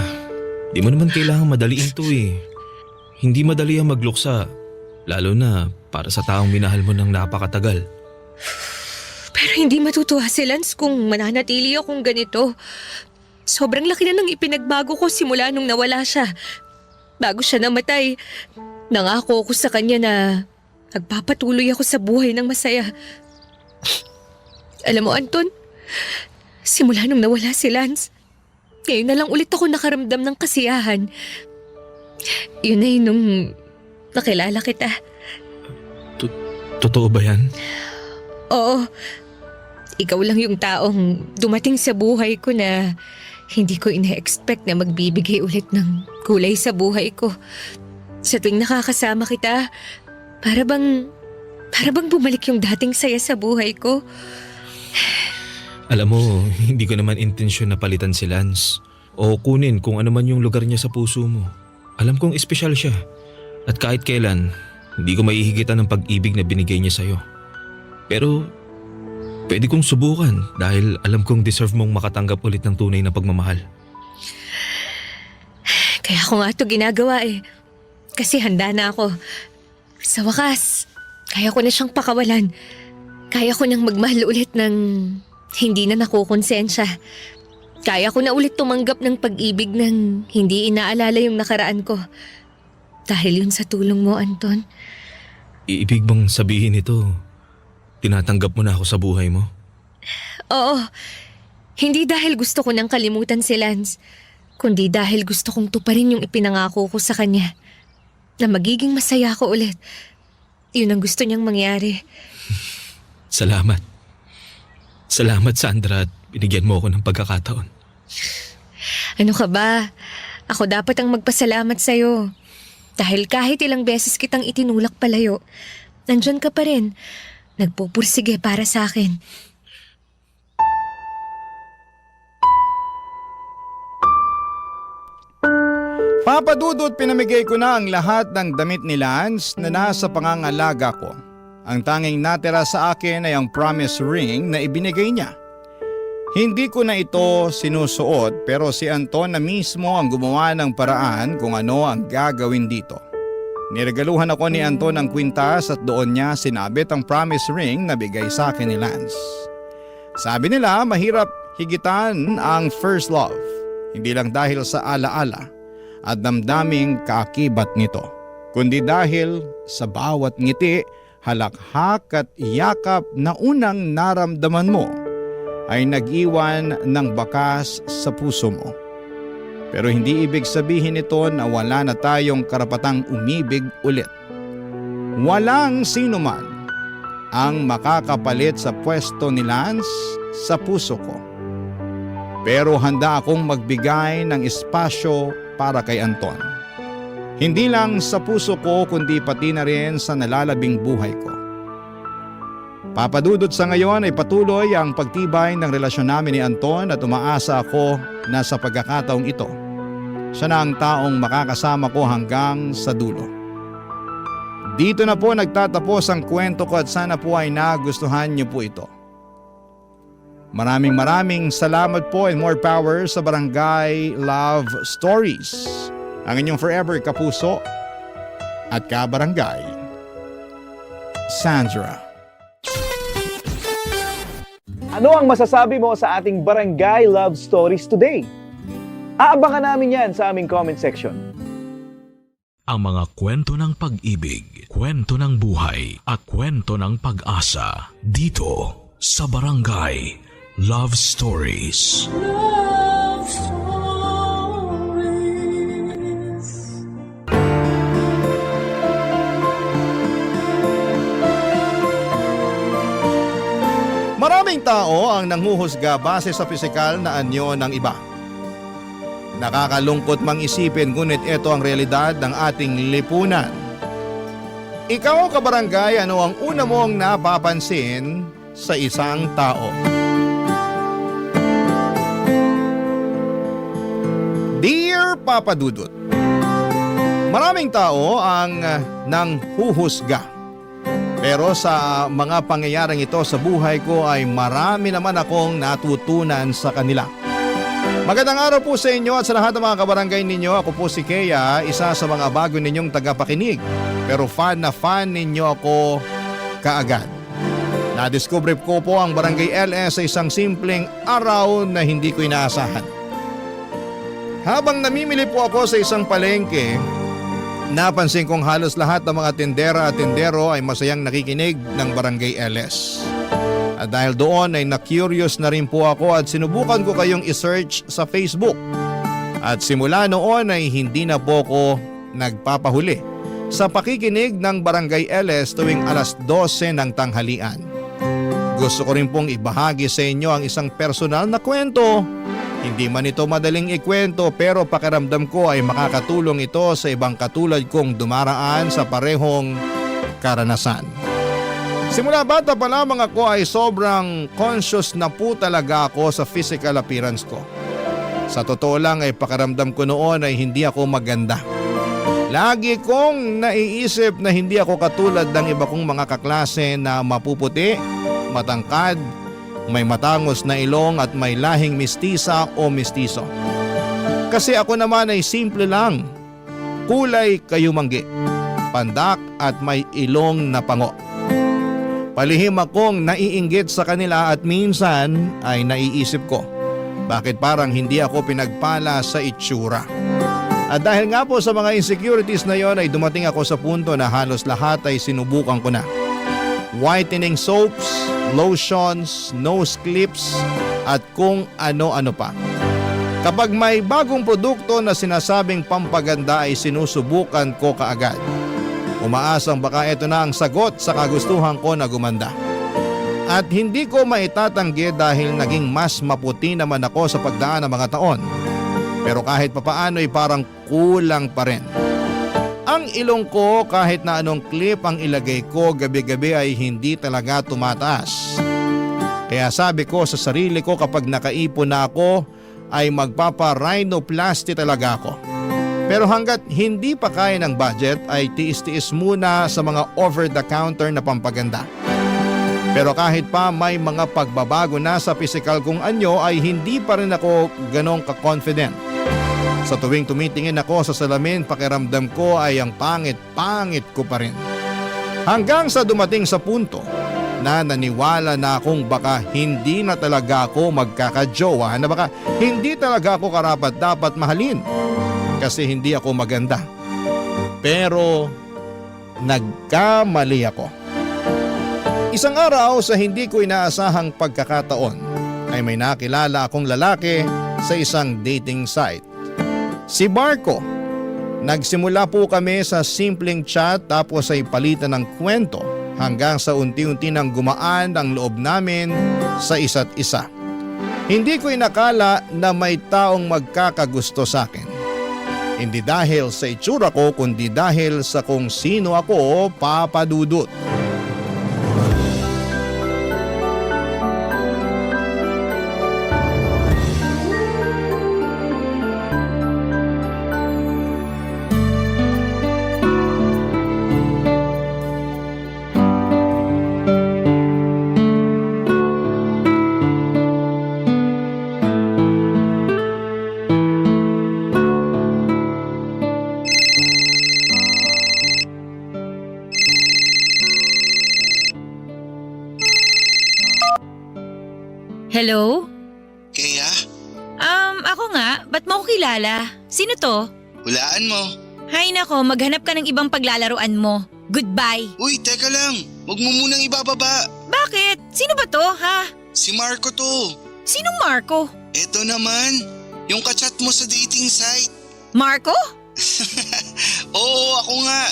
di mo naman kailangan madaliin to eh. Hindi madali ang magluksa, lalo na para sa taong minahal mo ng napakatagal. Pero hindi matutuwa si Lance kung mananatili akong ganito. Sobrang laki na ng ipinagbago ko simula nung nawala siya. Bago siya namatay, nangako ko sa kanya na magpapatuloy ako sa buhay ng masaya. Alam mo, Anton, simula nung nawala si Lance, ngayon na lang ulit ako nakaramdam ng kasiyahan. Yun na yun nung nakilala kita. Totoo ba yan? Oo. Ikaw lang yung taong dumating sa buhay ko na hindi ko ina-expect na magbibigay ulit ng kulay sa buhay ko. Sa tuwing nakakasama kita, para bang bumalik yung dating saya sa buhay ko. Alam mo, hindi ko naman intensyon na palitan si Lance o kunin kung ano man yung lugar niya sa puso mo. Alam kong espesyal siya at kahit kailan, hindi ko maihigitan ng pag-ibig na binigay niya sa'yo. Pero Pwede kong subukan dahil alam kong deserve mong makatanggap ulit ng tunay na pagmamahal. Kaya ako nga ito ginagawa eh. Kasi handa na ako. Sa wakas, kaya ko na siyang pakawalan. Kaya ko nang magmahal ulit ng hindi na nakukonsensya. Kaya ko na ulit tumanggap ng pag-ibig ng hindi inaalala yung nakaraan ko. Dahil yun sa tulong mo, Anton. Ibig bang sabihin ito, tinatanggap mo na ako sa buhay mo? Oo, hindi dahil gusto ko nang kalimutan si Lance, kundi dahil gusto kong tuparin yung ipinangako ko sa kanya. Na magiging masaya ko ulit. Yun ang gusto niyang mangyari. Salamat. Salamat, Sandra, at binigyan mo ako ng pagkakataon. Ano ka ba? Ako dapat ang magpasalamat sa'yo. Dahil kahit ilang beses kitang itinulak palayo, nandyan ka pa rin. Nagpupursige para sa akin. Papa Dudut, pinamigay ko na ang lahat ng damit ni Lance na nasa pangangalaga ko. Ang tanging natira sa akin ay ang promise ring na ibinigay niya. Hindi ko na ito sinusuot pero si Anton na mismo ang gumawa ng paraan kung ano ang gagawin dito. Niregaluhan ako ni Anton ng kwintas at doon niya sinabit ang promise ring na bigay sa akin ni Lance. Sabi nila mahirap higitan ang first love, hindi lang dahil sa alaala at damdaming kaakibat nito, kundi dahil sa bawat ngiti, halakhak at yakap na unang naramdaman mo ay nag-iwan ng bakas sa puso mo. Pero hindi ibig sabihin ito na wala na tayong karapatang umibig ulit. Walang sino man ang makakapalit sa pwesto ni Lance sa puso ko. Pero handa akong magbigay ng espasyo para kay Anton. Hindi lang sa puso ko kundi pati na rin sa nalalabing buhay ko. Papadudot sa ngayon ay patuloy ang pagtibay ng relasyon namin ni Anton at umaasa ako na sa pagkakataong ito, siya na ang taong makakasama ko hanggang sa dulo. Dito na po nagtatapos ang kwento ko at sana po ay nagustuhan niyo po ito. Maraming salamat po and more power sa Barangay Love Stories. Ang inyong forever kapuso at kabarangay, Sandra. Ano ang masasabi mo sa ating Barangay Love Stories today? Aabangan namin yan sa aming comment section. Ang mga kwento ng pag-ibig, kwento ng buhay at kwento ng pag-asa dito sa Barangay Love Stories. Love Stories. Maraming tao ang nanghuhusga base sa pisikal na anyo ng iba. Nakakalungkot mang isipin ngunit ito ang realidad ng ating lipunan. Ikaw, kabarangay, ano ang una mong napapansin sa isang tao? Dear Papa Dudut, maraming tao ang nanghuhusga. Pero sa mga pangyayaring ito sa buhay ko ay marami naman akong natutunan sa kanila. Magandang araw po sa inyo at sa lahat ng mga kabarangay ninyo. Ako po si Kea, isa sa mga bago ninyong tagapakinig. Pero fan na fan ninyo ako kaagad. Nadiskubre ko po ang Barangay LS sa isang simpleng araw na hindi ko inaasahan. Habang namimili po ako sa isang palengke, napansin kong halos lahat ng mga tindera at tindero ay masayang nakikinig ng Barangay LS. At dahil doon ay na-curious na rin po ako at sinubukan ko kayong i-search sa Facebook. At simula noon ay hindi na po ako nagpapahuli sa pakikinig ng Barangay LS tuwing alas 12 ng tanghalian. Gusto ko rin pong ibahagi sa inyo ang isang personal na kwento. Hindi man ito madaling ikwento pero pakiramdam ko ay makakatulong ito sa ibang katulad kong dumaraan sa parehong karanasan. Simula bata pa lamang ako ay sobrang conscious na po talaga ako sa physical appearance ko. Sa totoo lang ay pakiramdam ko noon ay hindi ako maganda. Lagi kong naiisip na hindi ako katulad ng iba kong mga kaklase na mapuputi, matangkad, may matangos na ilong at may lahing mistisa o mistiso. Kasi ako naman ay simple lang, kulay kayumanggi, pandak at may ilong na pango. Palihim akong naiinggit sa kanila at minsan ay naiisip ko, bakit parang hindi ako pinagpala sa itsura? At dahil nga po sa mga insecurities na yon ay dumating ako sa punto na halos lahat ay sinubukan ko na. Whitening soaps, lotions, nose clips at kung ano-ano pa. Kapag may bagong produkto na sinasabing pampaganda ay sinusubukan ko kaagad. Umaasang baka ito na ang sagot sa kagustuhan ko na gumanda. At hindi ko maitatanggi dahil naging mas maputi naman ako sa pagdaan ng mga taon. Pero kahit papaano ay parang kulang pa rin. Ang ilong ko kahit na anong clip ang ilagay ko gabi-gabi ay hindi talaga tumataas. Kaya sabi ko sa sarili ko kapag nakaipon na ako ay magpapa-rhinoplasty talaga ako. Pero hanggat hindi pa kaya ng budget ay tiis-tiis muna sa mga over-the-counter na pampaganda. Pero kahit pa may mga pagbabago na sa physical kong anyo ay hindi pa rin ako ganong ka-confident. Sa tuwing tumitingin ako sa salamin, pakiramdam ko ay ang pangit-pangit ko pa rin. Hanggang sa dumating sa punto na naniwala na akong baka hindi na talaga ako magkakajowa, na baka hindi talaga ako karapat-dapat mahalin kasi hindi ako maganda. Pero nagkamali ako. Isang araw sa hindi ko inaasahang pagkakataon ay may nakilala akong lalaki sa isang dating site. Si Marco. Nagsimula po kami sa simpleng chat tapos ay palitan ng kwento hanggang sa unti-unti nang gumaan ang loob namin sa isa't isa. Hindi ko inakala na may taong magkakagusto sa akin. Hindi dahil sa itsura ko kundi dahil sa kung sino ako, Papa Dudut. Hello? Kaya, Ako nga. Ba't mo ako kilala? Sino to? hulaan mo. Hay nako, maghanap ka ng ibang paglalaruan mo. Goodbye. Uy, teka lang. Huwag mo munang ibababa. Bakit? Sino ba to, ha? Si Marco to. Sinong Marco? Eto naman, yung kachat mo sa dating site. Marco? Oo, ako nga.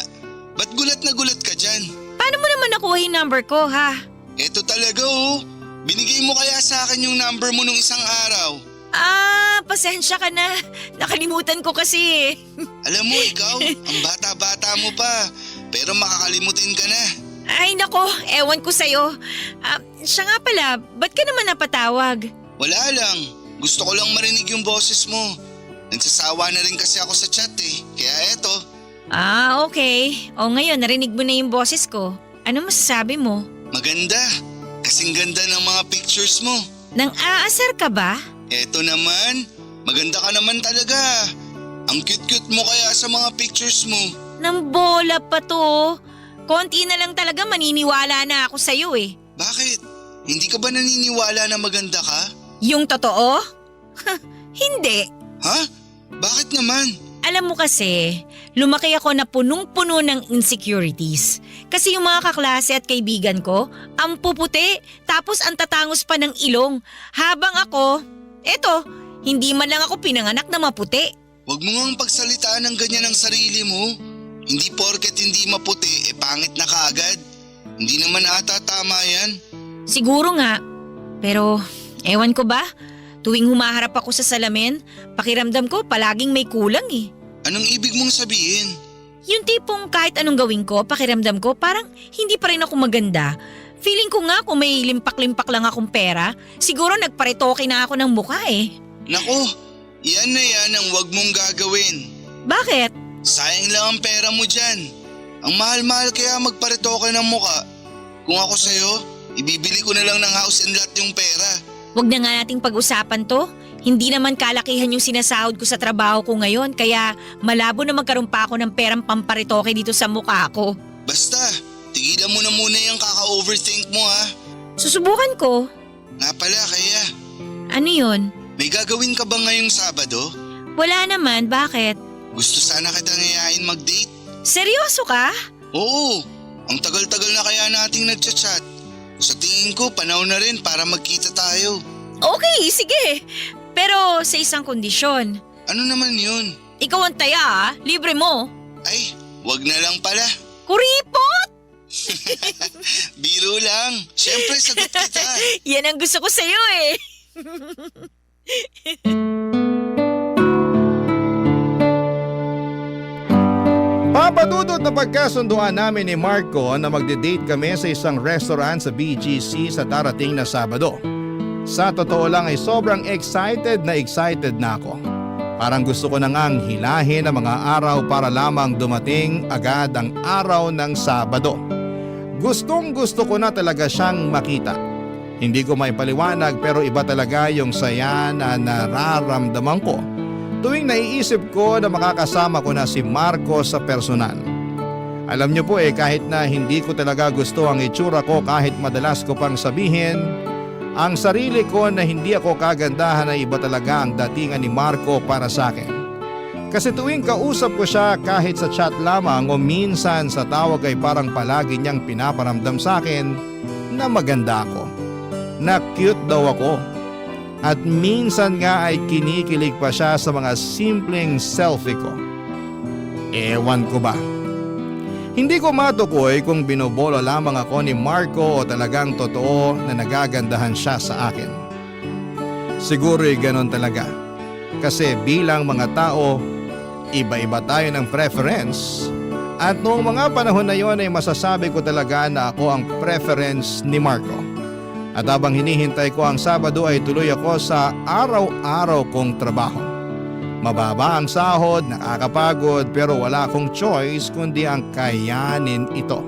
Ba't gulat na gulat ka dyan? Paano mo naman nakuha yung number ko, ha? Eto talaga oh. Binigay mo kaya sa akin yung number mo nung isang araw. Pasensya ka na. Nakalimutan ko kasi. Alam mo ikaw, ang bata-bata mo pa. Pero makakalimutin ka na. Ay nako, ewan ko sa'yo. Siya nga pala, ba't ka naman napatawag? Wala lang. Gusto ko lang marinig yung boses mo. Nagsasawa na rin kasi ako sa chat eh. Kaya eto. Okay. O ngayon, narinig mo na yung boses ko. Ano masasabi mo? Maganda. Kasing ganda ng mga pictures mo. Nang aasar ka ba? Eto naman, maganda ka naman talaga. Ang cute-cute mo kaya sa mga pictures mo. Nang bola pa to. Konti na lang talaga maniniwala na ako sa'yo eh. Bakit? Hindi ka ba naniniwala na maganda ka? Yung totoo? Hindi. Ha? Bakit naman? Alam mo kasi, lumaki ako na punong-puno ng insecurities. Kasi yung mga kaklase at kaibigan ko, ang puputi, tapos ang tatangos pa ng ilong. Habang ako, eto, hindi man lang ako pinanganak na maputi. Huwag mo ngang pagsalitaan ng ganyan ang sarili mo. Hindi porket hindi maputi, pangit na kaagad. Hindi naman ata tama yan. Siguro nga, pero ewan ko ba? Tuwing humaharap ako sa salamin, pakiramdam ko palaging may kulang eh. Anong ibig mong sabihin? Yung tipong kahit anong gawin ko, pakiramdam ko parang hindi pa rin ako maganda. Feeling ko nga kung may limpak-limpak lang akong pera, siguro nagparitoke na ako ng mukha eh. Nako, yan na yan ang wag mong gagawin. Bakit? Sayang lang ang pera mo dyan. Ang mahal-mahal kaya magparitoke ng muka. Kung ako sa'yo, Ibibili ko na lang ng house and lot yung pera. Huwag na nga nating pag-usapan to. Hindi naman kalakihan yung sinasahod ko sa trabaho ko ngayon kaya malabo na magkaroon pa ako ng perang pamparitoke dito sa mukha ko. Basta, tigilan mo na muna yung kaka-overthink mo ha. Susubukan ko. Nga pala kaya, Ano yun? may gagawin ka ba ngayong Sabado? Wala naman, bakit? Gusto sana kitang yayain mag-date. Seryoso ka? Oo, ang tagal-tagal na kaya nating nagchat-chat. Sa tingin ko, panahon na rin para magkita tayo. Okay, sige. Pero sa isang kondisyon. Ano naman yun? Ikaw ang taya, libre mo. Ay, wag na lang pala. Kuripot! Biro lang. Siyempre, sagot kita. Yan ang gusto ko sa'yo eh. Papadudot na pagkasunduan namin ni Marco na magde-date kami sa isang restaurant sa BGC sa darating na Sabado. Sa totoo lang ay sobrang excited na ako. Parang gusto ko na ngang hilahin ang mga araw para lamang dumating agad ang araw ng Sabado. Gustong gusto ko na talaga siyang makita. Hindi ko maipaliwanag pero iba talaga yung saya na nararamdaman ko tuwing naiisip ko na makakasama ko na si Marco sa personal. Alam niyo po kahit na hindi ko talaga gusto ang itsura ko kahit madalas ko pang sabihin, ang sarili ko na hindi ako kagandahan na iba talaga ang datingan ni Marco para sa akin. Kasi tuwing kausap ko siya kahit sa chat lamang o minsan sa tawag ay parang palagi niyang pinaparamdam sa akin na maganda ako, na cute daw ako. At minsan nga ay kinikilig pa siya sa mga simpleng selfie ko. Ewan ko ba? Hindi ko matukoy kung binobolo lamang ako ni Marco o talagang totoo na nagagandahan siya sa akin. Siguro'y ganon talaga. Kasi bilang mga tao, iba-iba tayo ng preference. At noong mga panahon na yon ay masasabi ko talaga na ako ang preference ni Marco. At habang hinihintay ko ang Sabado ay tuloy ako sa araw-araw kong trabaho. Mababa ang sahod, nakakapagod pero wala akong choice kundi ang kayanin ito.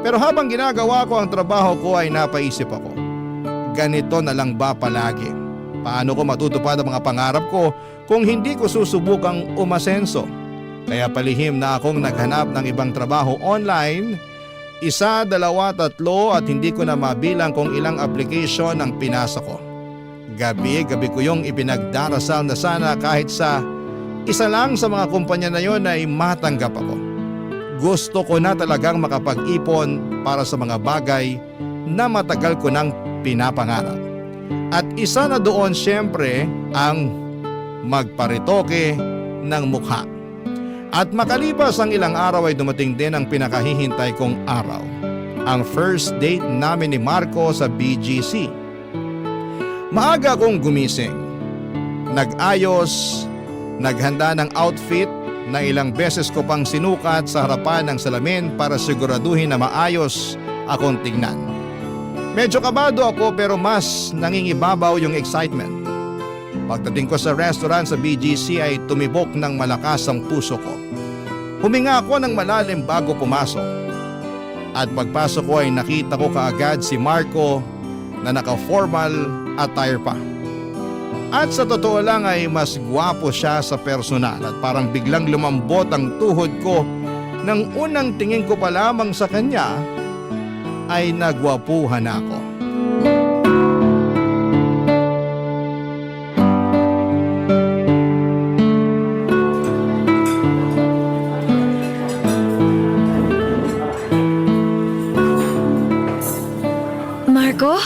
Pero habang ginagawa ko ang trabaho ko ay napaisip ako, ganito na lang ba palagi? Paano ko matutupad ang mga pangarap ko kung hindi ko susubukang umasenso? Kaya palihim na akong naghanap ng ibang trabaho online. 1, 2, 3 at hindi ko na mabilang kung ilang application ang pinasa ko. Gabi-gabi ko yung ipinagdarasal na sana kahit sa isa lang sa mga kumpanya na yon ay matanggap ako. Gusto ko na talagang makapag-ipon para sa mga bagay na matagal ko nang pinapangarap. At isa na doon siyempre ang magparitoke ng mukha. At makalipas ang ilang araw ay dumating din ang pinakahihintay kong araw. Ang first date namin ni Marco sa BGC. Maaga akong gumising. Nag-ayos, naghanda ng outfit na ilang beses ko pang sinukat sa harapan ng salamin para siguraduhin na maayos akong tignan. Medyo kabado ako pero mas nangingibabaw yung excitement. Pagdating ko sa restaurant sa BGC ay tumibok ng malakas ang puso ko. Huminga ako ng malalim bago pumasok. At pagpasok ko ay nakita ko kaagad si Marco na naka-formal attire pa. At sa totoo lang ay mas gwapo siya sa personal at parang biglang lumambot ang tuhod ko nang unang tingin ko pa lamang sa kanya ay nagwapuhan ako. Marco?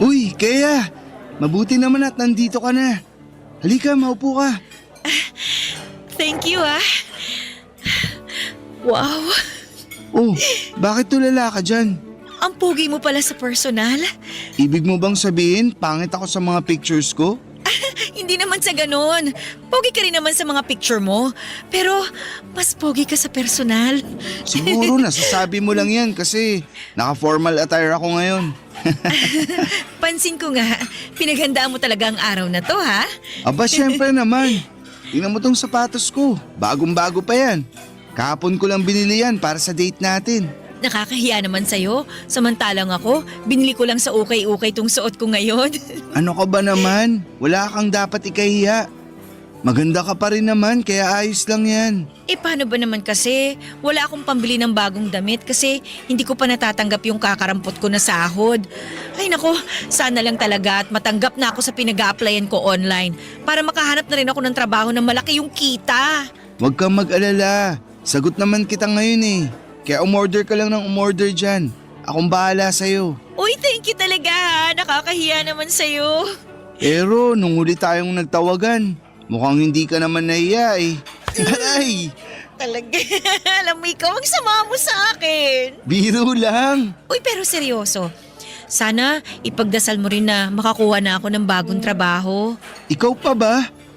Uy, Kea! Mabuti naman at nandito ka na. Halika, maupo ka. Thank you ah. Wow, Oh, bakit tulala ka dyan? ang pogi mo pala sa personal. Ibig mo bang sabihin, pangit ako sa mga pictures ko? Hindi naman sa ganon. Pogi ka rin naman sa mga picture mo. Pero mas pogi ka sa personal. Siguro nasasabi mo lang yan kasi naka-formal attire ako ngayon. Pansin ko nga, pinaghandaan mo talaga ang araw na to ha? Aba, syempre naman. Tingnan mo tong sapatos ko. Bagong-bago pa yan. Kahapon ko lang binili yan para sa date natin. Nakakahiya naman sa'yo. Samantalang ako, binili ko lang sa ukay-ukay tong suot ko ngayon. Ano ka ba naman? Wala kang dapat ikahiya. Maganda ka pa rin naman kaya ayos lang yan. Paano ba naman kasi? Wala akong pambili ng bagong damit kasi hindi ko pa natatanggap yung kakarampot ko na sahod. Ay nako, sana lang talaga at matanggap na ako sa pinag-a-applyan ko online para makahanap na rin ako ng trabaho na malaki yung kita. Huwag kang mag-alala. Sagot naman kita ngayon eh. Kaya umorder ka lang ng umorder dyan. Akong bahala sa'yo. Uy, thank you talaga ha. Nakakahiya naman sa'yo. Pero nung huli tayong nagtawagan, mukhang hindi ka naman nahiya eh. Aray! Talaga, alam mo ikaw ang sama mo sa akin. Biro lang. Uy, pero seryoso. Sana ipagdasal mo rin na makakuha na ako ng bagong trabaho. Ikaw pa ba?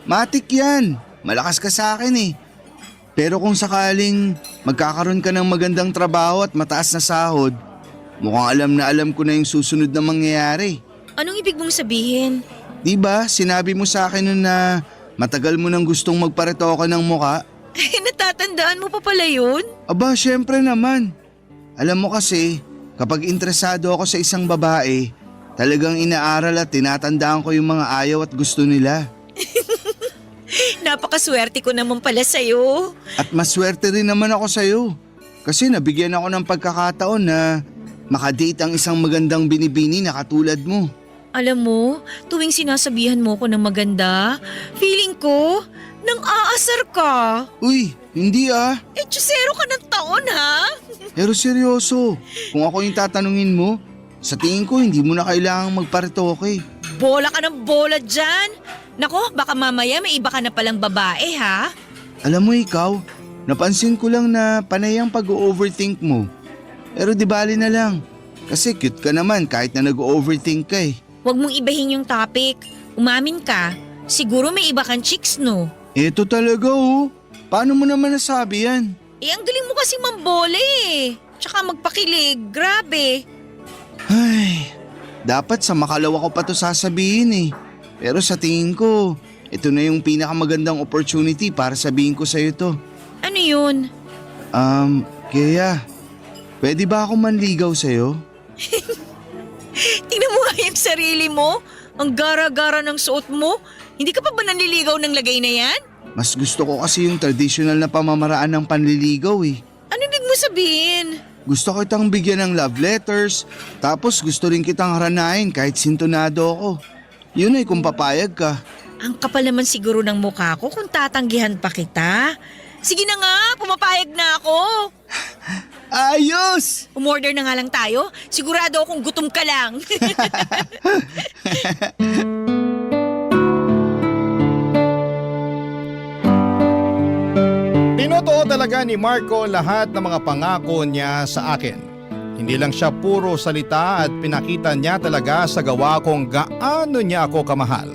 Matik yan. Malakas ka sa akin eh. Pero kung sakaling magkakaroon ka ng magandang trabaho at mataas na sahod, mukhang alam na alam ko na yung susunod na mangyayari. Anong ibig mong sabihin? Diba, sinabi mo sa akin nun na matagal mo nang gustong magparetoke ng muka? Natatandaan mo pa pala yun? Aba, syempre naman. Alam mo kasi, kapag interesado ako sa isang babae, talagang inaaral at tinatandaan ko yung mga ayaw at gusto nila. Napakaswerte ko naman pala sa'yo. At maswerte rin naman ako sa'yo. Kasi nabigyan ako ng pagkakataon na makadate ang isang magandang binibini na katulad mo. Alam mo, tuwing sinasabihan mo ko ng maganda, feeling ko, nang aasar ka. Uy, hindi ah. Chusero ka ng taon ha? Pero seryoso, kung ako yung tatanungin mo, sa tingin ko hindi mo na kailangang magparetoke. Bola ka ng bola dyan. Nako, baka mamaya may iba ka na palang babae ha? Alam mo ikaw, napansin ko lang na panay ang pag-overthink mo. Pero di bali na lang, kasi cute ka naman kahit na nag-overthink ka eh. Huwag mong ibahin yung topic. Umamin ka. Siguro may iba kang chicks no? Eto talaga oh. Paano mo naman nasabi yan? Ang galing mo kasi mambola eh. Tsaka magpakilig. Grabe. Ay, dapat sa makalawa ko pa to sasabihin eh. Pero sa tingin ko, ito na yung pinakamagandang opportunity para sabihin ko sa'yo to. Ano yun? Kaya, pwede ba ako manligaw sa'yo? Tingnan mo nga yung sarili mo. Ang gara-gara ng suot mo. Hindi ka pa ba nanliligaw ng lagay na yan? Mas gusto ko kasi yung traditional na pamamaraan ng panliligaw eh. Ano ibig mo sabihin? Gusto kitang bigyan ng love letters, tapos gusto rin kitang haranahin kahit sintonado ako. Yun ay kung papayag ka. Ang kapal naman siguro ng mukha ko kung tatanggihan pa kita. Sige na nga, pumapayag na ako. Ayos! Umorder na nga lang tayo. Sigurado akong gutom ka lang. Tinotoo talaga ni Marco lahat ng mga pangako niya sa akin. Hindi lang siya puro salita at pinakita niya talaga sa gawa kung gaano niya ako kamahal.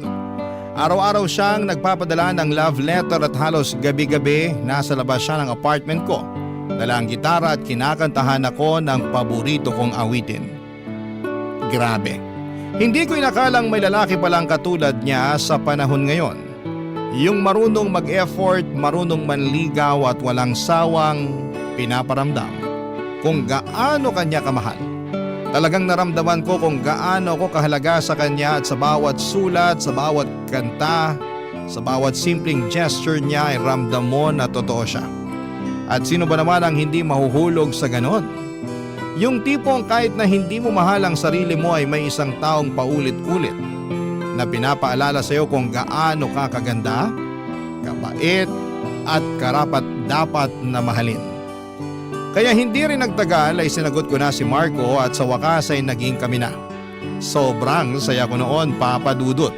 Araw-araw siyang nagpapadala ng love letter at halos gabi-gabi nasa labas siya ng apartment ko. Dala ang gitara at kinakantahan ako ng paborito kong awitin. Grabe. Hindi ko inakalang may lalaki palang katulad niya sa panahon ngayon. Yung marunong mag-effort, marunong manligaw at walang sawang pinaparamdam kung gaano kanya kamahal. Talagang naramdaman ko kung gaano ako kahalaga sa kanya at sa bawat sulat, sa bawat kanta, sa bawat simpleng gesture niya ay ramdam mo na totoo siya. At sino ba naman ang hindi mahuhulog sa ganon? Yung tipong kahit na hindi mo mahal ang sarili mo ay may isang taong paulit-ulit na pinapaalala sa iyo kung gaano ka kaganda, kabait at karapat dapat na mahalin. Kaya hindi rin nagtagal ay sinagot ko na si Marco at sa wakas ay naging kami na. Sobrang saya ko noon, Papa Dudut.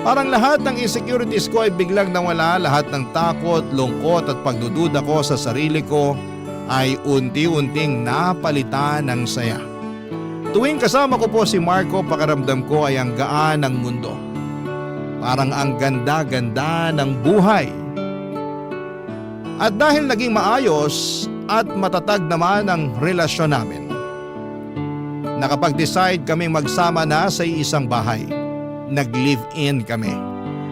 Parang lahat ng insecurities ko ay biglang nawala, lahat ng takot, lungkot at pagdududa ko sa sarili ko ay unti-unting napalitan ng saya. Tuwing kasama ko po si Marco, pakiramdam ko ay ang gaan ng mundo. Parang ang ganda-ganda ng buhay. At dahil naging maayos at matatag naman ang relasyon namin, nakapag-decide kaming magsama na sa isang bahay. Nag-live-in kami.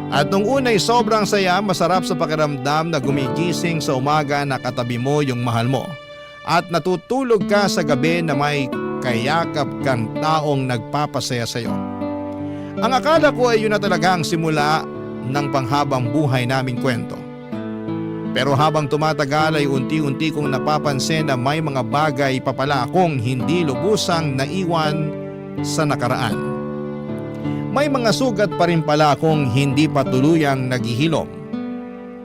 At nung una'y sobrang saya, masarap sa pakiramdam na gumigising sa umaga na katabi mo yung mahal mo. at natutulog ka sa gabi na may kayakap kang taong nagpapasaya sa iyo. Ang akala ko ay yun na talaga ang simula ng panghabang buhay naming kwento. Pero habang tumatagal ay unti-unti kong napapansin na may mga bagay pa pala akong hindi lubusang naiwan sa nakaraan. May mga sugat pa rin pala akong hindi pa tuluyang naghihilom.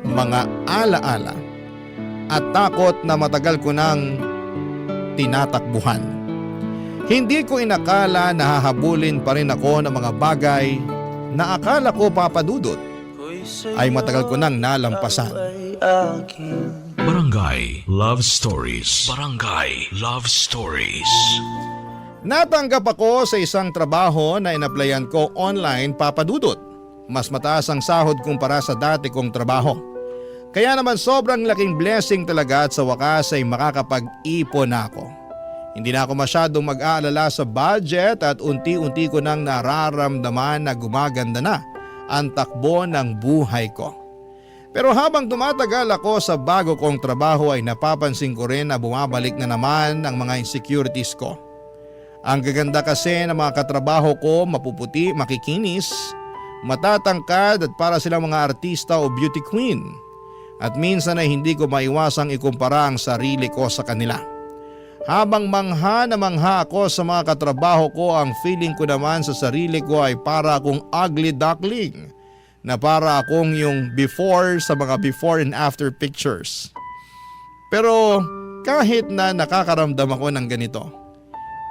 Mga alaala at takot na matagal ko nang tinatakbuhan. Hindi ko inakala na hahabulin pa rin ako ng mga bagay na akala ko papadudot ay matagal ko nang nalampasan. Barangay Love Stories. Barangay Love Stories. Natanggap ako sa isang trabaho na inaplayan ko online, papadudot. Mas mataas ang sahod kumpara sa dati kong trabaho. Kaya naman sobrang laking blessing talaga at sa wakas ay makakapag-ipon na ako. Hindi na ako masyadong mag-aalala sa budget at unti-unti ko nang nararamdaman na gumaganda na ang takbo ng buhay ko. Pero habang tumatagal ako sa bago kong trabaho ay napapansin ko rin na bumabalik na naman ang mga insecurities ko. Ang gaganda kasi ng mga katrabaho ko, mapuputi, makikinis, matatangkad at para silang mga artista o beauty queen. At minsan ay hindi ko maiwasang ikumpara ang sarili ko sa kanila. Habang mangha na mangha ako sa mga katrabaho ko, ang feeling ko naman sa sarili ko ay para akong ugly duckling. Na para akong yung before sa mga before and after pictures. Pero kahit na nakakaramdam ako ng ganito,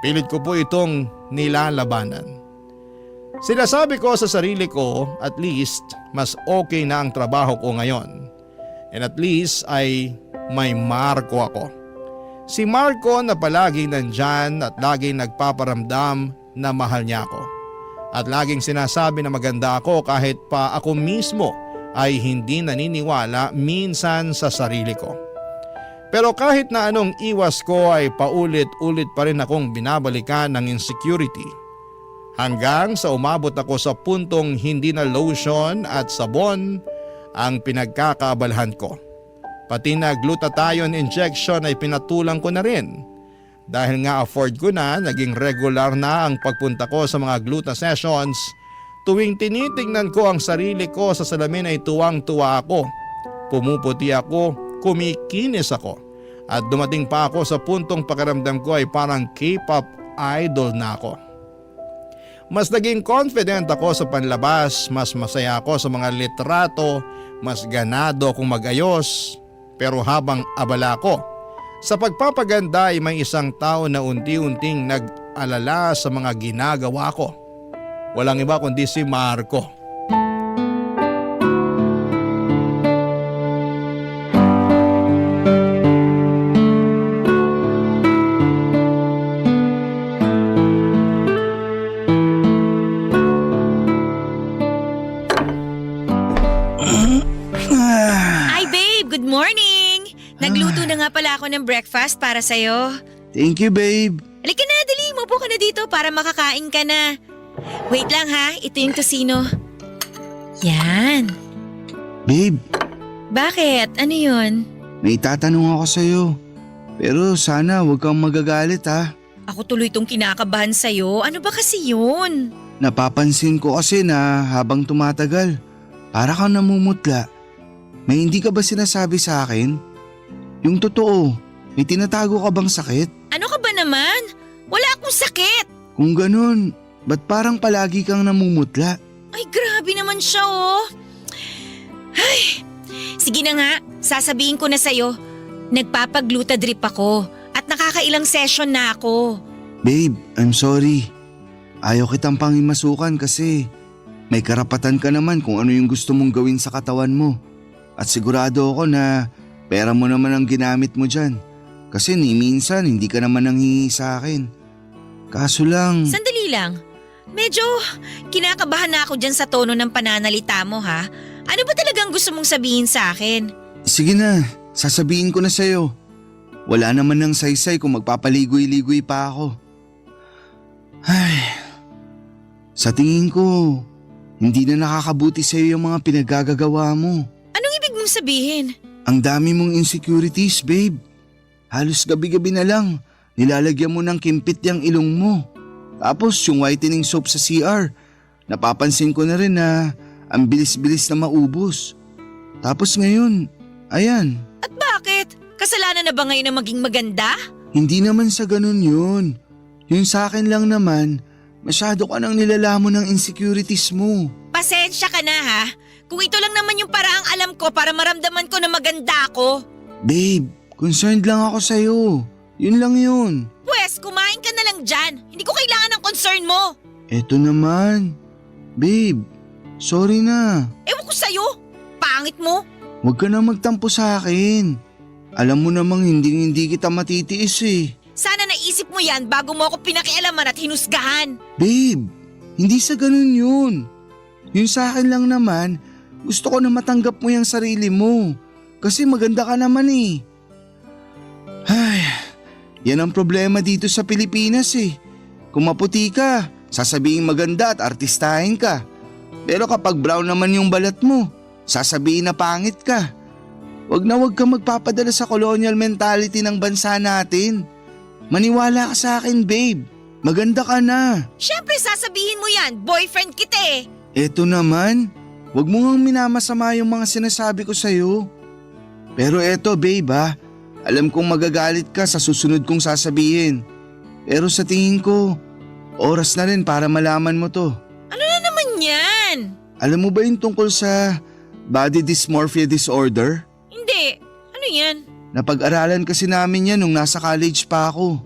pilit ko po itong nilalabanan. Sinasabi ko sa sarili ko, at least mas okay na ang trabaho ko ngayon. And at least ay may Marco ako. Si Marco na palaging nandyan at laging nagpaparamdam na mahal niya ako. At laging sinasabi na maganda ako kahit pa ako mismo ay hindi naniniwala minsan sa sarili ko. Pero kahit na anong iwas ko ay paulit-ulit pa rin akong binabalikan ng insecurity. Hanggang sa umabot ako sa puntong hindi na lotion at sabon ang pinagkakaabalahan ko. Pati na glutathione injection ay pinatulang ko na rin. Dahil nga afford ko na, naging regular na ang pagpunta ko sa mga gluta sessions. Tuwing tinitingnan ko ang sarili ko sa salamin ay tuwang-tuwa ako. Pumuputi ako, kumikinis ako. At dumating pa ako sa puntong pakiramdam ko ay parang K-pop idol na ako. Mas naging confident ako sa panlabas, mas masaya ako sa mga litrato, mas ganado akong mag-ayos. Pero habang abala ko, sa pagpapaganda ay may isang tao na unti-unting nag-alala sa mga ginagawa ko. Walang iba kundi si Marco. Hi babe, good morning! Nagluto na nga pala ako ng breakfast para sa'yo. Thank you, babe. Halika na, dali, mupo ka na dito para makakain ka na. Wait lang ha, ito yung tosino. Yan. Babe, Bakit? Ano yun? may tatanong ako sa'yo. Pero sana huwag kang magagalit ha. Ako tuloy tong kinakabahan sa'yo. Ano ba kasi yun? Napapansin ko kasi na habang tumatagal, para kang namumutla. May hindi ka ba sinasabi sa akin? Yung totoo, may tinatago ka bang sakit? Ano ka ba naman? Wala akong sakit. Kung ganun, ba't parang palagi kang namumutla? Ay, grabe naman siya oh. Ay, sige na nga, sasabihin ko na sa'yo. Nagpapagluta drip ako at nakakailang session na ako. Babe, I'm sorry. Ayaw kitang pangimasukan kasi may karapatan ka naman kung ano yung gusto mong gawin sa katawan mo. At sigurado ako na pera mo naman ang ginamit mo dyan. Kasi ni minsan hindi ka naman nanghingi sa akin. Kaso lang… Sandali lang. Medyo kinakabahan na ako dyan sa tono ng pananalita mo ha. Ano ba talagang gusto mong sabihin sa akin? Sige na, sasabihin ko na sa'yo. Wala naman ng saysay kung magpapaligoy-ligoy pa ako. Ay, sa tingin ko, hindi na nakakabuti sa'yo yung mga pinagagagawa mo. Anong ibig mong sabihin? Ang dami mong insecurities, babe. Halos gabi-gabi na lang, nilalagyan mo ng kimpit yung ilong mo. Tapos yung whitening soap sa CR, napapansin ko na rin na ang bilis-bilis na maubos. Tapos ngayon, ayan, At bakit? Kasalanan na ba ngayon na maging maganda? hindi naman sa ganun yun. Yung sa akin lang naman, masyado ka nang nilalamon ng insecurities mo. Pasensya ka na ha. Kung ito lang naman yung paraang alam ko para maramdaman ko na maganda ako. Babe, concerned lang ako sa'yo. Yun lang yun. Pwes, kumain ka na lang dyan. Hindi ko kailangan ng concern mo. Eto naman. Babe, sorry na. Ewan ko sa'yo. Pangit mo. Huwag ka na magtampo sa akin. Alam mo namang hindi kita matitiis eh. Sana naisip mo yan bago mo ako pinakialaman at hinusgahan. Babe, hindi sa ganun yun. Yung sa akin lang naman, gusto ko na matanggap mo yung sarili mo. Kasi maganda ka naman eh. Ay, yan ang problema dito sa Pilipinas eh. Kung maputi ka, sasabihin maganda at artistahin ka. Pero kapag brown naman yung balat mo, sasabihin na pangit ka. Wag ka magpapadala sa colonial mentality ng bansa natin. Maniwala ka sa akin, babe. Maganda ka na. Siyempre sasabihin mo yan, boyfriend kita eh. Eto naman, wag mo ngang minamasama yung mga sinasabi ko sa'yo. Pero eto babe ha, alam kong magagalit ka sa susunod kong sasabihin. Pero sa tingin ko, oras na rin para malaman mo to. Ano na naman yan? Alam mo ba yung tungkol sa body dysmorphia disorder? Hindi. Ano yan? Napag-aralan kasi namin yan nung nasa college pa ako.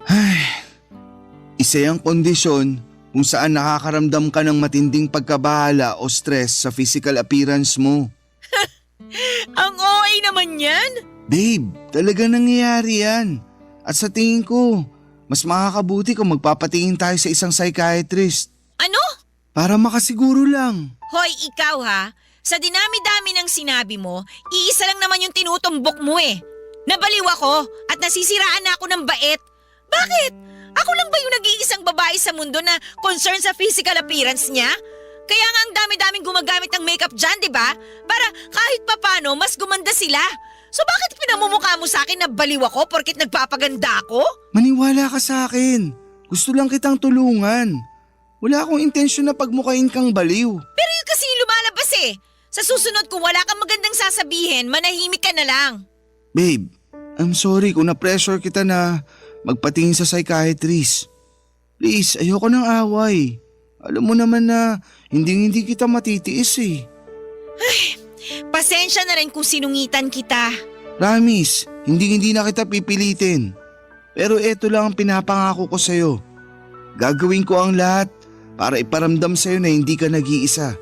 Ay, isa yung kondisyon kung saan nakakaramdam ka ng matinding pagkabahala o stress sa physical appearance mo. Ang OA naman yan? Babe, talaga nangyayari yan. At sa tingin ko, mas makakabuti kung magpapatingin tayo sa isang psychiatrist. Ano? Para makasiguro lang. Hoy, ikaw ha. Sa dinami-dami ng sinabi mo, iisa lang naman yung tinutumbok mo eh. Nabaliw ako at nasisiraan na ako ng bait. Bakit? Ako lang ba yung nag-iisang babae sa mundo na concern sa physical appearance niya? Kaya nga ang dami-daming gumagamit ng makeup dyan, di ba? Para kahit papano, mas gumanda sila. So bakit pinamumukha mo sa akin na baliw ako porkit nagpapaganda ako? Maniwala ka sa akin. Gusto lang kitang tulungan. Wala akong intensyon na pagmukain kang baliw. Pero yun kasi yung lumalabas eh. Sa susunod kung wala kang magandang sasabihin, manahimik ka na lang. Babe, I'm sorry kung na-pressure kita na magpatingin sa psychiatrist. Please, ayoko ng away. Alam mo naman na hindi kita matitiis eh. Pasensya na rin kung sinungitan kita. Promise, hindi na kita pipilitin. Pero eto lang ang pinapangako ko sa'yo. Gagawin ko ang lahat para iparamdam sa'yo na hindi ka nag-iisa.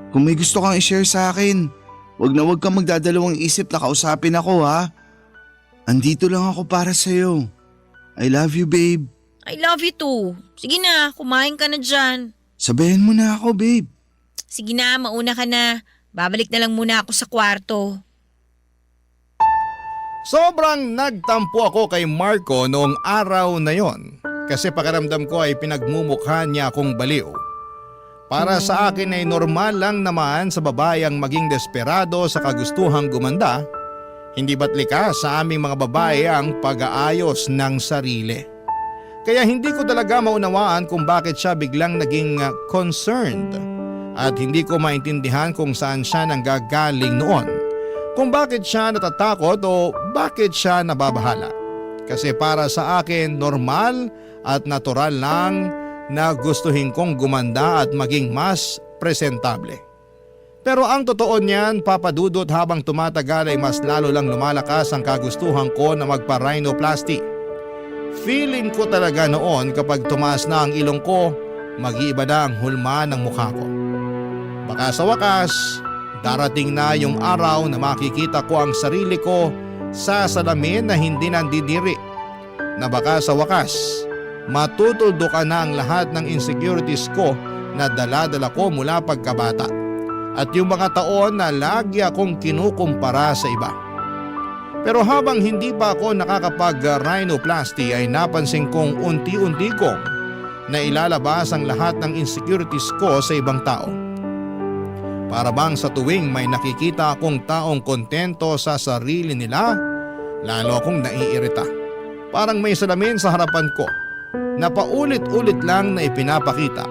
Kung may gusto kang i-share sa akin, wag kang magdadalawang isip na kausapin ako ha. Andito lang ako para sa'yo. I love you, babe. I love you too. Sige na, kumain ka na dyan. Sabayan mo na ako, babe. Sige na, mauna ka na. Babalik na lang muna ako sa kwarto. Sobrang nagtampo ako kay Marco noong araw na yon kasi pakiramdam ko ay pinagmumukha niya akong baliw. Para sa akin ay normal lang naman sa babayang maging desperado sa kagustuhang gumanda. Hindi ba't likas sa aming mga babae ang pag-aayos ng sarili? Kaya hindi ko talaga maunawaan kung bakit siya biglang naging concerned. At hindi ko maintindihan kung saan siya nanggagaling noon. Kung bakit siya natatakot o bakit siya nababahala. Kasi para sa akin normal at natural lang na gustuhin kong gumanda at maging mas presentable. Pero ang totoo niyan, Papa Dudut, habang tumatagal ay mas lalo lang lumalakas ang kagustuhan ko na magpa-rhinoplasty. Feeling ko talaga noon kapag tumaas na ang ilong ko, mag-iiba na ang hulma ng mukha ko. Baka sa wakas, darating na yung araw na makikita ko ang sarili ko sa salamin na hindi nandidiri. Na baka sa wakas, matutuldukan na ang lahat ng insecurities ko na dala-dala ko mula pagkabata. At yung mga taon na lagi akong kinukumpara sa iba. Pero habang hindi pa ako nakakapag-rhinoplasty ay napansin kong unti-unti kong na ilalabas ang lahat ng insecurities ko sa ibang tao. Para bang sa tuwing may nakikita akong taong kontento sa sarili nila, Lalo akong naiirita. Parang may salamin sa harapan ko na paulit-ulit lang na ipinapakita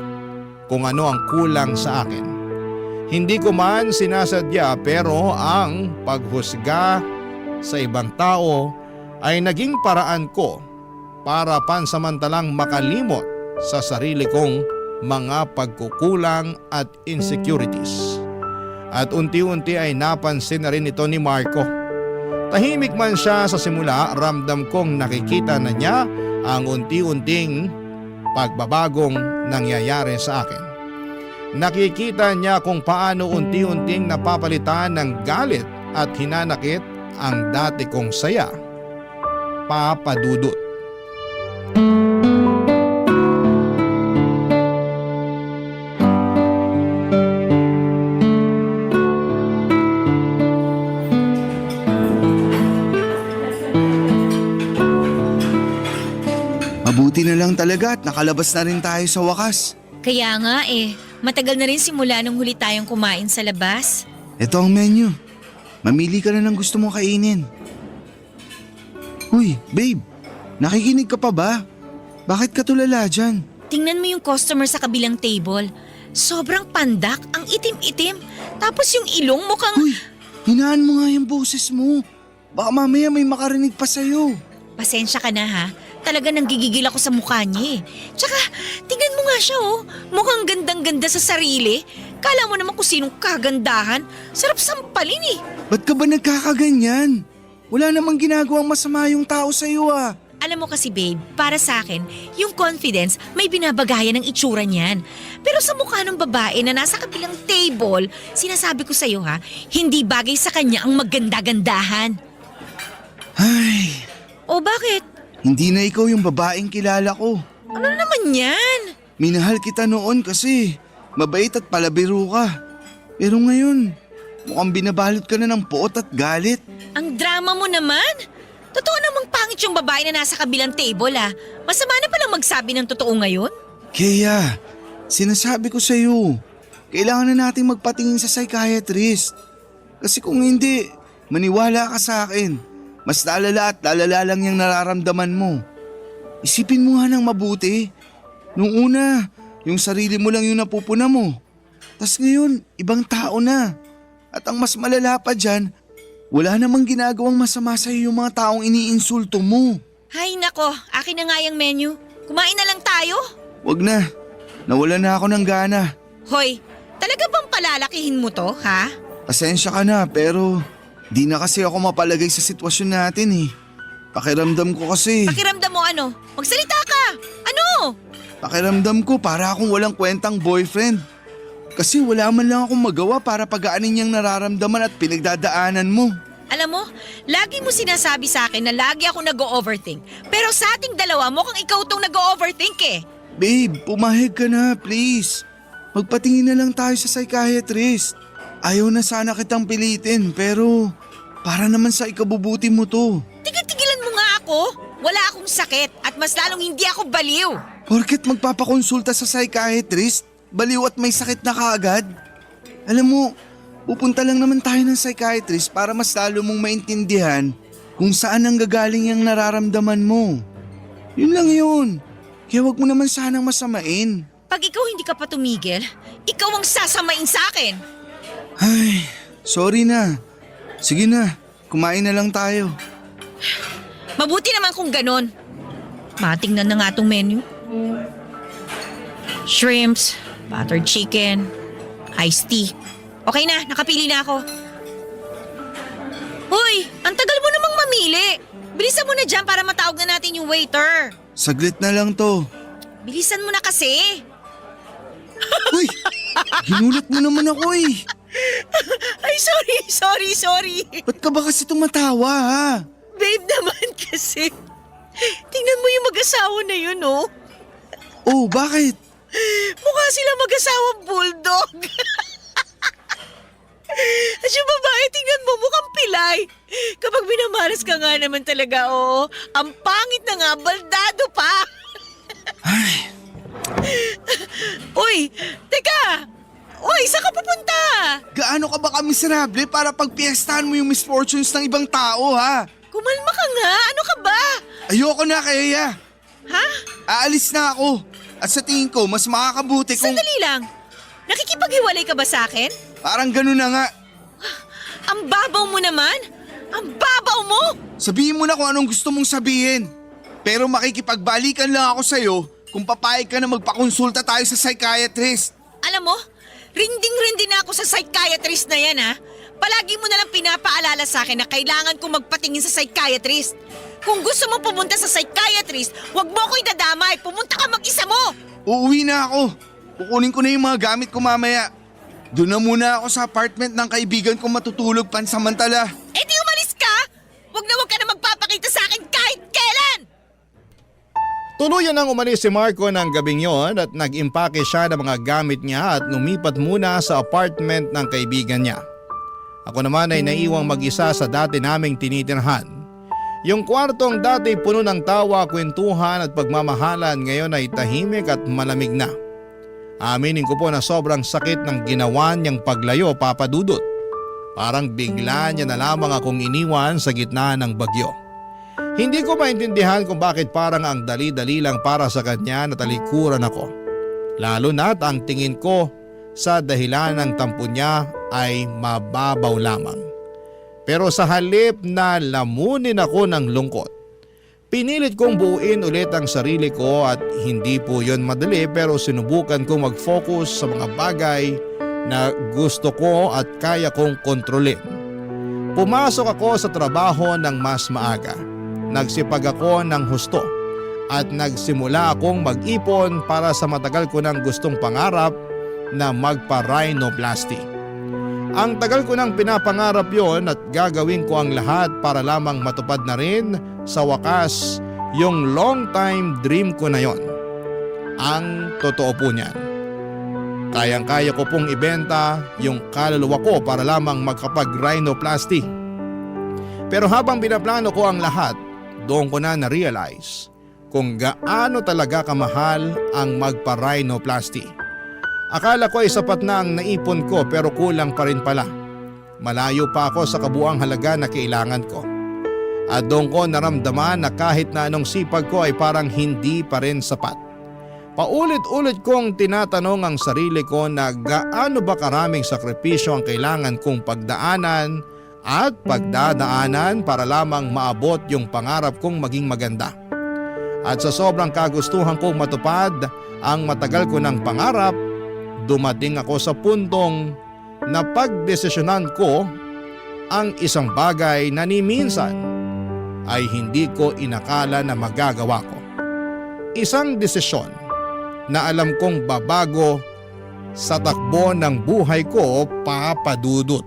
kung ano ang kulang sa akin. Hindi ko man sinasadya pero ang paghusga sa ibang tao ay naging paraan ko para pansamantalang makalimot sa sarili kong mga pagkukulang at insecurities. At unti-unti ay napansin na rin ito ni Marco. Tahimik man siya sa simula, ramdam kong nakikita na niya ang unti-unting pagbabagong nangyayari sa akin. Nakikita niya kung paano unti-unting napapalitan ng galit at hinanakit ang dati kong saya. Papa Dudut. Mabuti na lang talaga at nakalabas na rin tayo sa wakas. Kaya nga matagal na rin simula nung huli tayong kumain sa labas. Ito ang menu. Mamili ka na ng gusto mo kainin. Uy, babe, nakikinig ka pa ba? Bakit ka tulala dyan? Tingnan mo yung customer sa kabilang table. Sobrang pandak, ang itim-itim. Tapos yung ilong mukhang... Uy, hinaan mo nga yung boses mo. Baka mamaya may makarinig pa sa'yo. Pasensya ka na ha. Talaga nang gigigil ako sa mukha niya Tsaka, tingnan mo nga siya Mukhang gandang-ganda sa sarili. Kala mo naman kung sinong kagandahan. Sarap sampalin Ba't ka ba nagkakaganyan? Wala namang ginagawang masama yung tao sa'yo Alam mo kasi babe, para sa akin, yung confidence may binabagayan ng itsura niyan. Pero sa mukha ng babae na nasa kabilang table, sinasabi ko sa'yo ha, hindi bagay sa kanya ang maganda-gandahan. Ay, O bakit? hindi na ikaw yung babaeng kilala ko. Ano naman yan? Minahal kita noon kasi mabait at palabiro ka. Pero ngayon, mukhang binabalot ka na ng poot at galit. Ang drama mo naman. Totoo namang pangit yung babae na nasa kabilang table Masama na palang magsabi ng totoo ngayon? Kaya, sinasabi ko sa'yo, kailangan na nating magpatingin sa psychiatrist. Kasi kung hindi, maniwala ka sa akin. Mas lalala at lalala lang yung nararamdaman mo. Isipin mo nga ng mabuti. Nung una, yung sarili mo lang yung napupuna mo. Tas ngayon, ibang tao na. At ang mas malala pa dyan, wala namang ginagawang masama sa'yo yung mga taong iniinsulto mo. Hay nako, akin na nga yung menu. Kumain na lang tayo? Wag na, nawala na ako ng gana. Hoy, talaga bang palalakihin mo to, ha? Pasensya ka na pero di na kasi ako mapalagay sa sitwasyon natin Pakiramdam ko kasi. Pakiramdam mo ano? Magsalita ka! Ano? Pakiramdam ko para akong walang kwentang boyfriend. Kasi wala man lang akong magawa para pagaanin niyang nararamdaman at pinagdadaanan mo. Alam mo, lagi mo sinasabi sa akin na lagi ako nag-o-overthink. Pero sa ating dalawa, mukhang ikaw tong nag-o-overthink Babe, pumahig ka na please. Magpatingin na lang tayo sa psychiatrist. Ayaw na sana kitang pilitin pero para naman sa ikabubuti mo to. Tigil-tigilan mo nga ako. Wala akong sakit at mas lalong hindi ako baliw. Porket magpapakonsulta sa psychiatrist, baliw at may sakit na kaagad? Alam mo, pupunta lang naman tayo ng psychiatrist para mas lalo mong maintindihan kung saan ang gagaling yung nararamdaman mo. Yun lang yun. Kaya wag mo naman sanang masamain. Pag ikaw hindi ka pa tumigil, ikaw ang sasamain sa akin. Ay, sorry na. Sige na, kumain na lang tayo. Mabuti naman kung ganon. Matingnan na nga tong menu. Shrimps, buttered chicken, iced tea. Okay na, nakapili na ako. Hoy, ang tagal mo namang mamili. Bilisan mo na dyan para matawag na natin yung waiter. Saglit na lang to. Bilisan mo na kasi. Uy, ginulat mo naman ako Ay, sorry. Ba't ka ba kasi tumatawa Babe naman kasi. Tingnan mo yung mag-asawa na yun, Oh, bakit? Mukha sila mag-asawang bulldog. At yung babae, tingnan mo, mukhang pilay. Kapag binamaras ka nga naman talaga, ang pangit na nga, baldado pa. Ay. Uy, teka! Uy, saan ka pupunta? Gaano ka ba kamiserable para pagpiestahan mo yung misfortunes ng ibang tao, Kung Kumalma ka nga. Ano ka ba? Ayoko na, Kaya. Ha? Aalis na ako. At sa tingin ko, mas makakabuti kung... Sandali lang. Nakikipaghiwalay ka ba sa akin? Parang ganun na nga. Ang babaw mo naman. Ang babaw mo! Sabihin mo na kung anong gusto mong sabihin. Pero makikipagbalikan lang ako sa'yo kung papayag ka na magpakonsulta tayo sa psychiatrist. Alam mo, rinding-rindi na ako sa psychiatrist na yan ha. Palagi mo na lang pinapaalala sa akin na kailangan kong magpatingin sa psychiatrist. Kung gusto mo pumunta sa psychiatrist, huwag mo ko idadamay. Pumunta ka mag-isa mo. Uuwi na ako. Kukunin ko na yung mga gamit ko mamaya. Doon na muna ako sa apartment ng kaibigan kong matutulog pansamantala. Eh di umalis ka! Huwag na ka na magpapakita sa akin kahit kailan! Tuluyan nang umalis si Marco ng gabing yon at nag-impake siya ng mga gamit niya at lumipat muna sa apartment ng kaibigan niya. Ako naman ay naiwang mag-isa sa dati naming tinitirhan. Yung kwartong dati puno ng tawa, kwentuhan at pagmamahalan ngayon ay tahimik at malamig na. Aminin ko po na sobrang sakit ng ginawa niyang paglayo, Papa Dudut. Parang bigla niya na lamang akong iniwan sa gitna ng bagyo. Hindi ko maintindihan kung bakit parang ang dali-dali lang para sa kanya na talikuran ako. Lalo na't ang tingin ko sa dahilan ng tampo niya ay mababaw lamang. Pero sa halip na lamunin ako ng lungkot, pinilit kong buuin ulit ang sarili ko at hindi po yon madali pero sinubukan kong mag-focus sa mga bagay na gusto ko at kaya kong kontrolin. Pumasok ako sa trabaho ng mas maaga. Nagsipag ako ng husto at nagsimula akong mag-ipon para sa matagal ko ng gustong pangarap na magpa-rhinoplasty. Ang tagal ko nang pinapangarap yon at gagawin ko ang lahat para lamang matupad na rin sa wakas yung long time dream ko na yon. Ang totoo po niyan. Kayang-kaya ko pong ibenta yung kaluluwa ko para lamang magkapag-rhinoplasty. Pero habang binaplano ko ang lahat, doon ko na na-realize kung gaano talaga kamahal ang magpa-rhinoplasty. Akala ko ay sapat na ang naipon ko pero kulang pa rin pala. Malayo pa ako sa kabuang halaga na kailangan ko. At doon ko naramdaman na kahit na anong sipag ko ay parang hindi pa rin sapat. Paulit-ulit kong tinatanong ang sarili ko na gaano ba karaming sakripisyo ang kailangan kong pagdaanan at pagdadaanan para lamang maabot yung pangarap kong maging maganda. At sa sobrang kagustuhan kong matupad ang matagal ko ng pangarap, dumating ako sa puntong na pagdesisyonan ko ang isang bagay na ni minsan ay hindi ko inakala na magagawa ko. Isang desisyon na alam kong babago sa takbo ng buhay ko, Papa Dudut.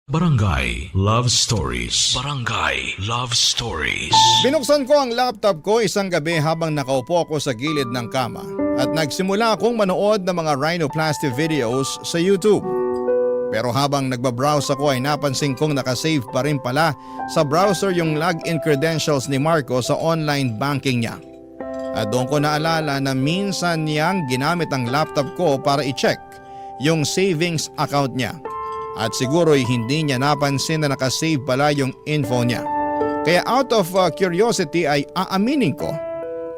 Barangay Love Stories. Barangay Love Stories. Binuksan ko ang laptop ko isang gabi habang nakaupo ako sa gilid ng kama at nagsimula akong manood ng mga rhinoplasty videos sa YouTube. Pero habang nagbabrowse ako ay napansin kong nakasave pa rin pala sa browser yung login credentials ni Marco sa online banking niya. At doon ko naalala na minsan niyang ginamit ang laptop ko para i-check yung savings account niya. At siguro'y hindi niya napansin na nakasave pala yung info niya. Kaya out of curiosity ay aaminin ko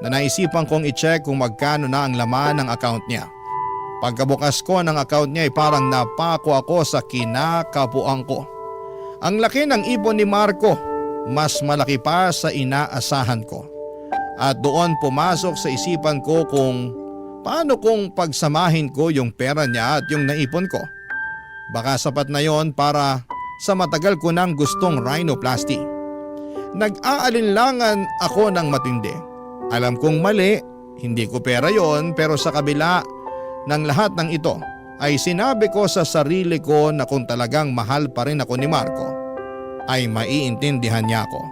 na naisipan kong i-check kung magkano na ang laman ng account niya. Pagkabukas ko ng account niya ay parang napako ako sa kinakapuan ko. Ang laki ng ipon ni Marco, mas malaki pa sa inaasahan ko. At doon pumasok sa isipan ko kung paano kung pagsamahin ko yung pera niya at yung naipon ko. Baka sapat na yon para sa matagal ko nang gustong rhinoplasty. Nag-aalinlangan ako ng matindi. Alam kong mali, hindi ko pera yon pero sa kabila ng lahat ng ito ay sinabi ko sa sarili ko na kung talagang mahal pa rin ako ni Marco ay maiintindihan niya ako.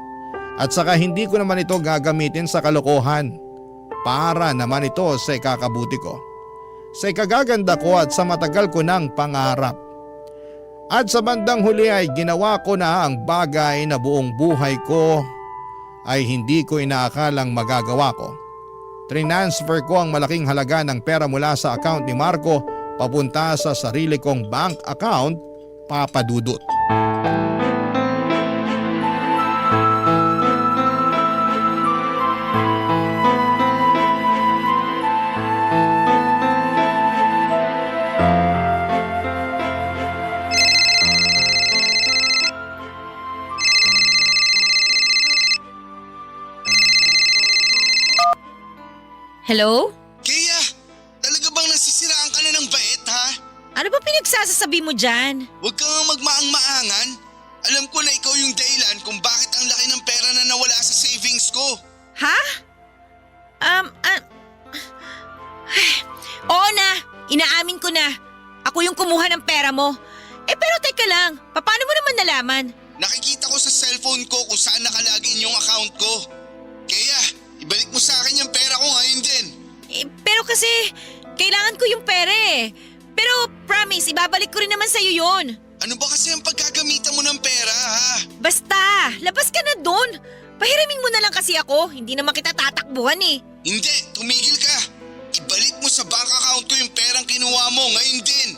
At saka hindi ko naman ito gagamitin sa kalokohan. Para naman ito sa ikakabuti ko. Sa ikagaganda ko at sa matagal ko ng pangarap. At sa bandang huli ay ginawa ko na ang bagay na buong buhay ko ay hindi ko inaakalang magagawa ko. Transfer ko ang malaking halaga ng pera mula sa account ni Marco papunta sa sarili kong bank account, Papa Dudut. Hello? Kaya, talaga bang nasisiraan ka na ng bait, ha? Ano ba pinagsasasabi mo dyan? Huwag kang magmaang-maangan. Alam ko na ikaw yung dahilan kung bakit ang laki ng pera na nawala sa savings ko. Ha? Oo na, inaamin ko na. Ako yung kumuha ng pera mo. Pero teka lang, paano mo naman nalaman? Nakikita ko sa cellphone ko kung saan nakalagin yung account ko. Kaya, ibalik mo sa akin yung pera ko ngayon din. Pero kasi, kailangan ko yung pera eh. Pero promise, ibabalik ko rin naman sa'yo yun. Ano ba kasi ang pagkagamitan mo ng pera, ha? Basta, labas ka na doon. Pahiramin mo na lang kasi ako, hindi naman kita tatakbuhan eh. Hindi, tumigil ka. Ibalik mo sa bank account ko yung perang kinuha mo ngayon din.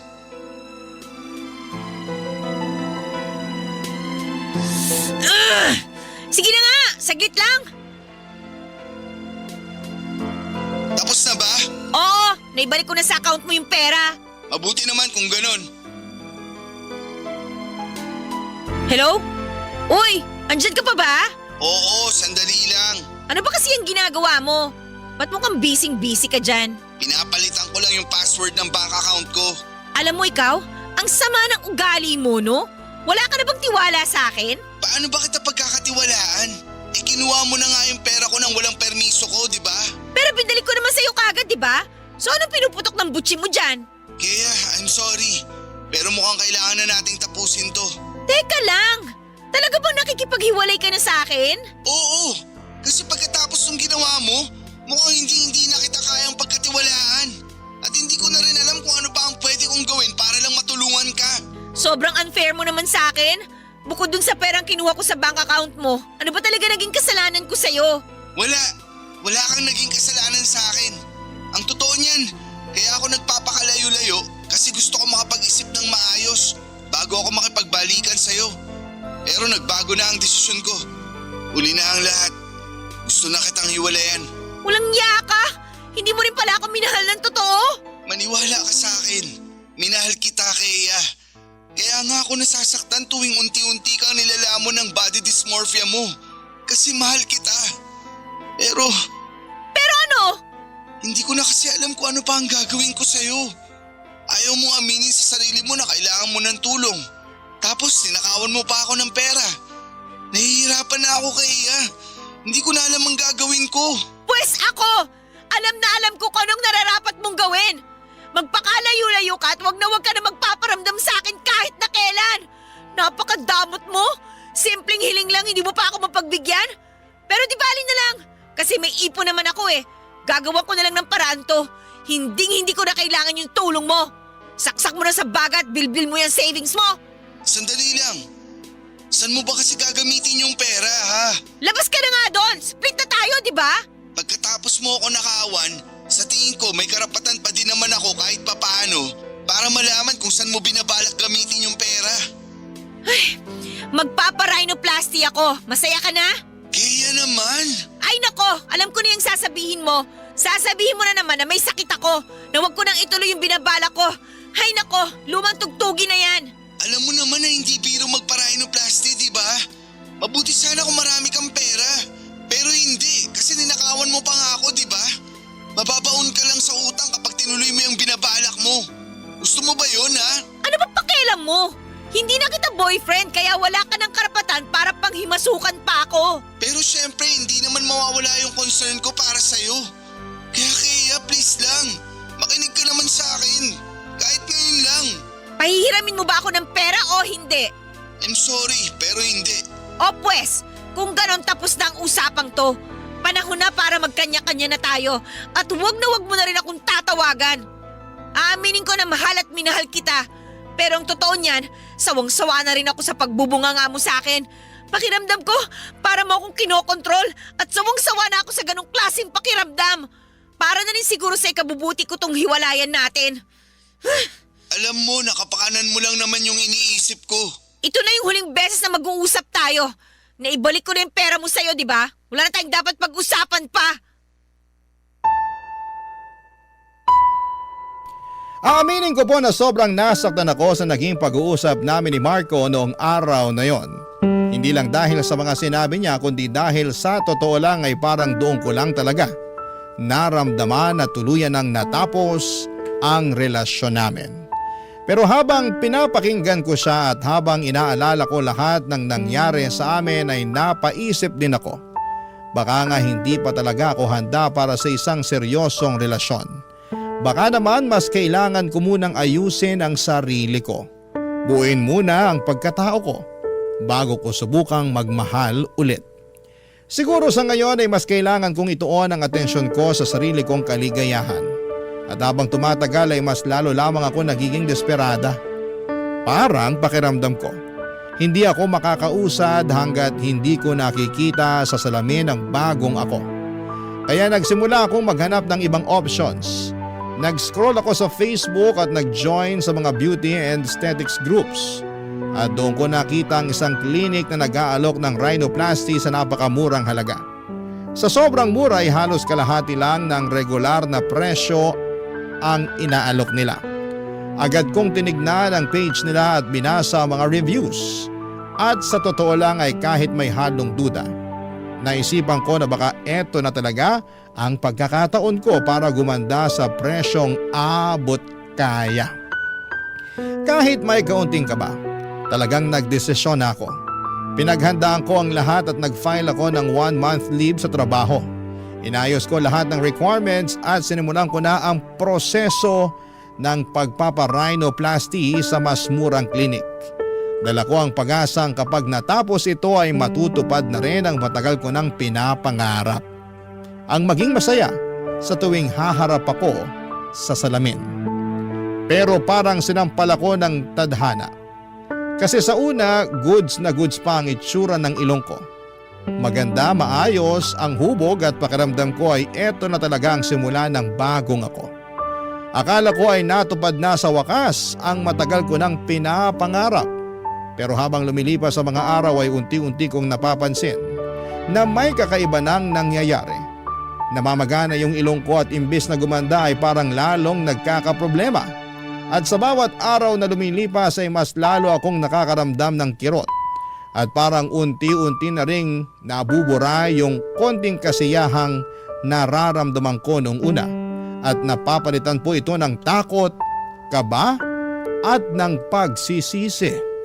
Sige na nga, saglit lang. Tapos na ba? Oo, naibalik ko na sa account mo yung pera. Mabuti naman kung ganon. Hello? Uy, andyan ka pa ba? Oo, sandali lang. Ano ba kasi yung ginagawa mo? Ba't mukhang busy ka dyan? Pinapalitan ko lang yung password ng bank account ko. Alam mo ikaw, ang sama ng ugali mo, no? Wala ka na bang tiwala sa akin? Paano ba kita pagkakatiwalaan? Kinuha mo na nga yung pera ko nang walang permiso ko, di ba? Pero binalik ko naman sa'yo kagad, di ba? So anong pinuputok ng butsi mo dyan? Kaya, I'm sorry. Pero mukhang kailangan na nating tapusin to. Teka lang! Talaga bang nakikipaghiwalay ka na sa akin? Oo, kasi pagkatapos ng ginawa mo, mukhang hindi na kita kayang pagkatiwalaan. At hindi ko na rin alam kung ano pa ang pwede kong gawin para lang matulungan ka. Sobrang unfair mo naman sa akin. Bukod dun sa perang kinuha ko sa bank account mo, ano ba talaga naging kasalanan ko sa'yo? Wala kang naging kasalanan sa akin. Ang totoo niyan, kaya ako nagpapakalayo-layo kasi gusto ko makapag-isip ng maayos bago ako makipagbalikan sa'yo. Pero nagbago na ang desisyon ko. Uli na ang lahat. Gusto na kitang hiwalayan. Walang iya ka! Hindi mo rin pala ako minahal ng totoo? Maniwala ka sa akin. Minahal kita, Kea. Kaya nga ako nasasaktan tuwing unti-unti kang nilalamon ng body dysmorphia mo. Kasi mahal kita. Pero ano? hindi ko na kasi alam kung ano pa ang gagawin ko sa'yo. Ayaw mo aminin sa sarili mo na kailangan mo ng tulong. Tapos tinakawan mo pa ako ng pera. Nahihirapan na ako, Kea. Hindi ko na alam ang gagawin ko. Pwes ako! Alam na alam ko kung anong nararapat mong gawin. Magpakalayo-layo ka at wag ka na magpaparamdam sa akin kahit na kailan. Napakadamot mo. Simpleng hiling lang, hindi mo pa ako mapagbigyan. Pero di bali na lang. Kasi may ipon naman ako eh. Gagawa ko na lang ng paraan to. Hindi ko na kailangan yung tulong mo. Saksak mo na sa baga at bilbil mo yung savings mo. Sandali lang. Saan mo ba kasi gagamitin yung pera, ha? Labas ka na nga doon. Split na tayo, di ba? Pagkatapos mo ako nakaawan, sa tingin ko may karapatan pa din naman ako kahit papaano para malaman kung saan mo binabalak gamitin yung pera. Magpaparhinoplasty ako. Masaya ka na? Kaya naman. Ay nako, alam ko na yung sasabihin mo. Sasabihin mo na naman na may sakit ako, na wag ko nang ituloy yung binabalak ko. Ay nako, lumang tugtugin na yan. Alam mo naman na hindi biro magpa-rhinoplasty, di ba? Mabuti sana kung marami kang pera. Pero hindi, kasi ninakawan mo pa nga ako, di ba? Mababaon ka lang sa utang kapag tinuloy mo yung binabalak mo. Gusto mo ba yun, ha? Ano ba pakialam mo? Hindi na kita boyfriend kaya wala ka ng karapatan para panghimasukan pa ako. Pero syempre, hindi naman mawawala yung concern ko para sa'yo. Kaya please lang, makinig ka naman sa akin. Kahit ngayon lang. Pahihiramin mo ba ako ng pera o hindi? I'm sorry, pero hindi. O pwes, kung ganon tapos na ang usapang to. Panahon na para magkanya-kanya na tayo at wag mo na rin akong tatawagan. Aaminin ko na mahal at minahal kita. Pero ang totoo niyan, sawang-sawa na rin ako sa pagbubunga nga mo sa akin. Pakiramdam ko, para mo akong kinokontrol at sawang-sawa na ako sa ganong klaseng pakiramdam. Para na rin siguro sa ikabubuti ko tong hiwalayan natin. Alam mo, nakapakanan mo lang naman yung iniisip ko. Ito na yung huling beses na mag-uusap tayo. Naibalik ko na yung pera mo sa'yo, di ba? Wala na tayong dapat pag-usapan pa. Aaminin ko po na sobrang nasaktan ako sa naging pag-uusap namin ni Marco noong araw na yon. Hindi lang dahil sa mga sinabi niya kundi dahil sa totoo lang ay parang doon ko lang talaga naramdaman na tuluyan ng natapos ang relasyon namin. Pero habang pinapakinggan ko siya at habang inaalala ko lahat ng nangyari sa amin ay napaisip din ako. Baka nga hindi pa talaga ako handa para sa isang seryosong relasyon. Baka naman mas kailangan ko munang ayusin ang sarili ko. Buuin muna ang pagkatao ko bago ko subukang magmahal ulit. Siguro sa ngayon ay mas kailangan kong ituon ang atensyon ko sa sarili kong kaligayahan. At habang tumatagal ay mas lalo lamang ako nagiging desperada. Parang pakiramdam ko, hindi ako makakausad hanggat hindi ko nakikita sa salamin ang bagong ako. Kaya nagsimula akong maghanap ng ibang options. Nag-scroll ako sa Facebook at nag-join sa mga beauty and aesthetics groups. At doon ko nakita ang isang clinic na nag-aalok ng rhinoplasty sa napakamurang halaga. Sa sobrang mura ay halos kalahati lang ng regular na presyo ang inaalok nila. Agad kong tinignan ang page nila at binasa ang mga reviews. At sa totoo lang ay kahit may halong duda, naisipan ko na baka eto na talaga ang pagkakataon ko para gumanda sa presyong abot kaya. Kahit may kaunting kaba, talagang nagdesisyon ako. Pinaghandaan ko ang lahat at nag-file ako ng 1-month leave sa trabaho. Inayos ko lahat ng requirements at sinimulan ko na ang proseso ng pagpapa-rhinoplasty sa mas murang klinik. Dala ko ang pag-asang kapag natapos ito ay matutupad na rin ang matagal ko nang pinapangarap. Ang maging masaya sa tuwing haharap ako sa salamin. Pero parang sinampal ako ng tadhana. Kasi sa una, goods na goods pa ang itsura ng ilong ko. Maganda, maayos ang hubog at pakiramdam ko ay eto na talaga ang simula ng bagong ako. Akala ko ay natupad na sa wakas ang matagal ko nang pinapangarap. Pero habang lumilipas sa mga araw ay unti-unti kong napapansin na may kakaiba nang nangyayari. Namamagana yung ilong ko at imbis na gumanda ay parang lalong nagkakaproblema. At sa bawat araw na lumilipas ay mas lalo akong nakakaramdam ng kirot. At parang unti-unti na ring nabubura yung konting kasiyahang nararamdaman ko noong una. At napapalitan po ito ng takot, kaba at ng pagsisisi.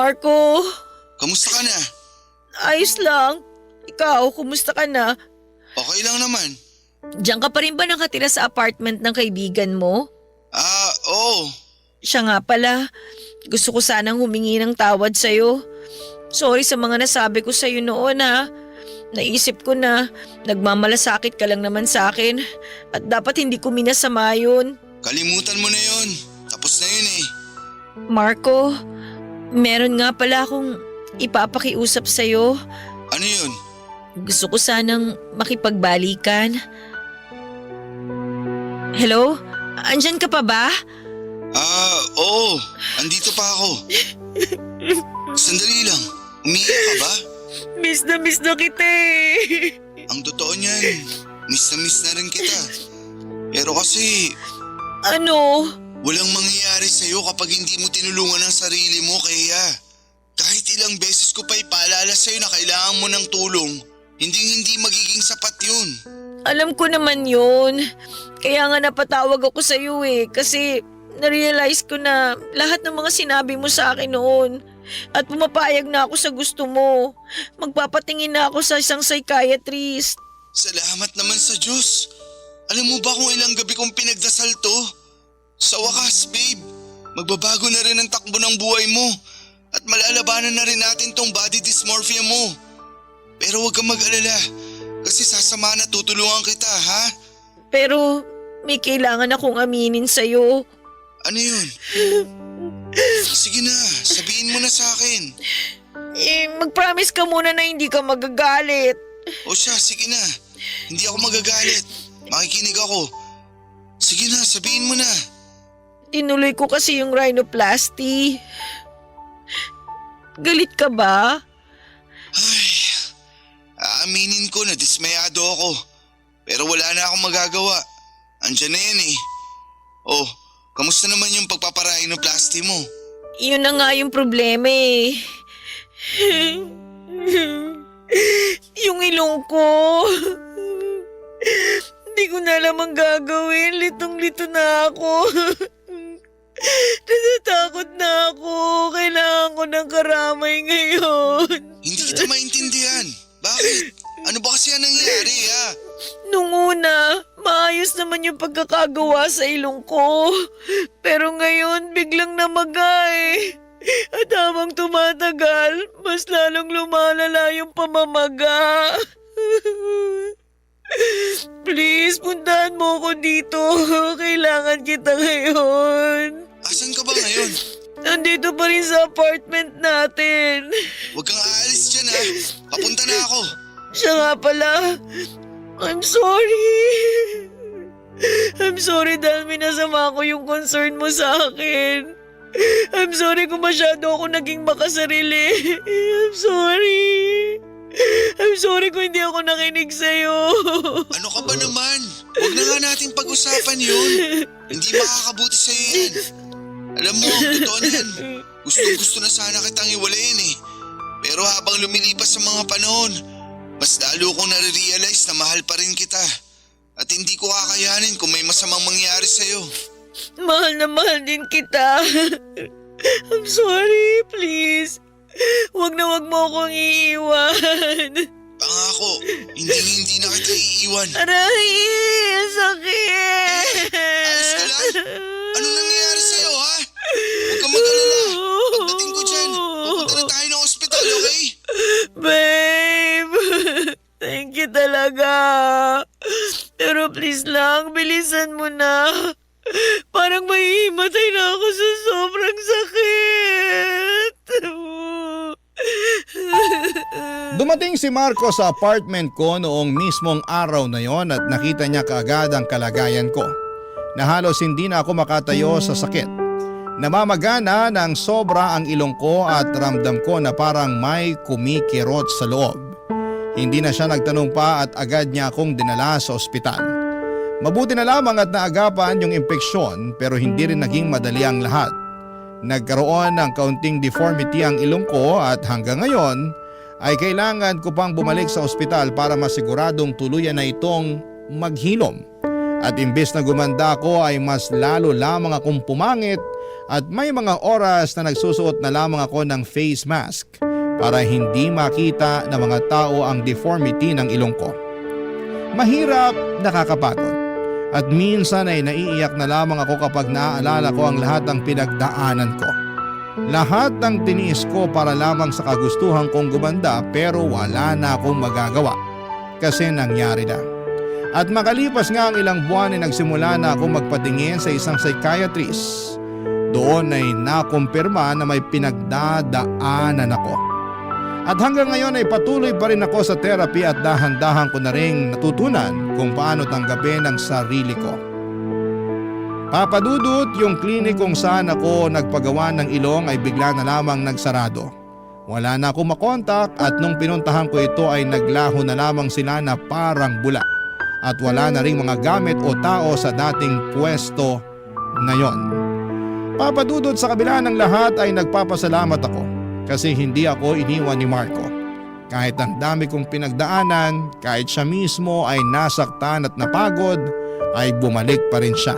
Marco, Kamusta ka na? ayos lang. Ikaw, kumusta ka na? Okay lang naman. Diyan ka pa rin ba nakatira sa apartment ng kaibigan mo? Oo. Siya nga pala, gusto ko sanang humingi ng tawad sa'yo. Sorry sa mga nasabi ko sa'yo noon ha. Naisip ko na nagmamalasakit ka lang naman sa akin at dapat hindi ko minasama yun. Kalimutan mo na yun. Tapos na yun eh. Marco, meron nga pala akong ipapakiusap sa'yo. Ano yun? Gusto ko sanang makipagbalikan. Hello? Andyan ka pa ba? Oo. Andito pa ako. Sandali lang. Umiiyak ka ba? Miss na kita eh. Ang totoo niyan, miss na rin kita. Pero kasi, Ano? walang mangyayari sa'yo kapag hindi mo tinulungan ang sarili mo, kaya kahit ilang beses ko pa ipaalala sa'yo na kailangan mo ng tulong, hindi magiging sapat yun. Alam ko naman yun. Kaya nga napatawag ako sa iyo eh. Kasi narealize ko na lahat ng mga sinabi mo sa akin noon. At pumapayag na ako sa gusto mo. Magpapatingin na ako sa isang psychiatrist. Salamat naman sa Diyos. Alam mo ba kung ilang gabi kong pinagdasal to? Sa wakas, babe, magbabago na rin ang takbo ng buhay mo. At malalabanan na rin natin tong body dysmorphia mo. Pero huwag kang mag-alala. Kasi sasama na tutulungan kita, ha? Pero may kailangan akong aminin sa'yo. Ano yun? Sige na, sabihin mo na sa akin. Mag-promise ka muna na hindi ka magagalit. O siya, sige na. Hindi ako magagalit. Makikinig ako. Sige na, sabihin mo na. Tinuloy ko kasi yung rhinoplasty. Galit ka ba? Ay, aaminin ko na dismayado ako. Pero wala na akong magagawa. Andyan na yan eh. Oh, kamusta naman yung pagpaparhinoplasty mo? Yun na nga yung problema eh. Yung ilong ko. Hindi ko na alam ang gagawin. Litong-lito na ako. Natatakot na ako. Kailangan ko ng karamay ngayon. Hindi kita maintindihan. Bakit? Ano ba kasi ang nangyari ha? Nung una, maayos naman yung pagkakagawa sa ilong ko. Pero ngayon, biglang namagay. At habang tumatagal, mas lalong lumalala yung pamamaga. Please, puntahan mo ko dito. Kailangan kita ngayon. Asan ka ba ngayon? Nandito pa rin sa apartment natin. Huwag kang aalis dyan ha. Papunta na ako. Siya nga pala. I'm sorry. I'm sorry dahil minasama ko yung concern mo sa akin. I'm sorry kung masyado ako naging makasarili. I'm sorry. I'm sorry kung hindi ako nakinig sa'yo. Ano ka ba naman? Huwag na nga natin pag-usapan yun. Hindi makakabuti sa'yo yan. Alam mo, totoo na yan. Gusto na sana kitang iwalayin eh. Pero habang lumilipas sa mga panahon, mas lalo kong nare-realize na mahal pa rin kita. At hindi ko kakayanin kung may masamang mangyari sa'yo. Mahal na mahal din kita. I'm sorry, please. Huwag na mo akong iiwan. Pangako, hindi na kita iiwan. Aray, ang sakit. Ayos ka lang? Anong nangyayari sa'yo ha? Huwag kang mag-alala. Pagdating ko dyan, pupunta na tayo ng ospital, okay? Babe, thank you talaga. Pero please lang, bilisan mo na. Parang mahihimatay na ako sa sobrang sakit. Dumating si Marco sa apartment ko noong mismong araw na yon at nakita niya kaagad ang kalagayan ko. Na halos hindi na ako makatayo sa sakit. Namamagana ng sobra ang ilong ko at ramdam ko na parang may kumikirot sa loob. Hindi na siya nagtanong pa at agad niya akong dinala sa ospital. Mabuti na lamang at naagapan yung impeksyon pero hindi rin naging madali ang lahat. Nagkaroon ng kaunting deformity ang ilong ko at hanggang ngayon ay kailangan ko pang bumalik sa ospital para masiguradong tuluyan na itong maghilom. At imbes na gumanda ako ay mas lalo lamang akong pumangit at may mga oras na nagsusuot na lamang ako ng face mask para hindi makita ng mga tao ang deformity ng ilong ko. Mahirap, nakakapagod. At minsan ay naiiyak na lamang ako kapag naaalala ko ang lahat ng pinagdaanan ko. Lahat ng tiniis ko para lamang sa kagustuhan kong gumanda pero wala na akong magagawa kasi nangyari na. At makalipas nga ang ilang buwan ay nagsimula na akong magpatingin sa isang psychiatrist. Doon ay nakumpirma na may pinagdadaanan ako. At hanggang ngayon ay patuloy pa rin ako sa therapy at dahan-dahan ko na rin natutunan kung paano tanggapin ang sarili ko. Papadudot, yung klinik kung saan ako nagpagawa ng ilong ay bigla na lamang nagsarado. Wala na akong makontak at nung pinuntahan ko ito ay naglaho na lamang sila na parang bula. At wala na ring mga gamit o tao sa dating pwesto na yon. Papadudot, sa kabila ng lahat ay nagpapasalamat ako. Kasi hindi ako iniwan ni Marco. Kahit ang dami kong pinagdaanan, kahit siya mismo ay nasaktan at napagod, ay bumalik pa rin siya.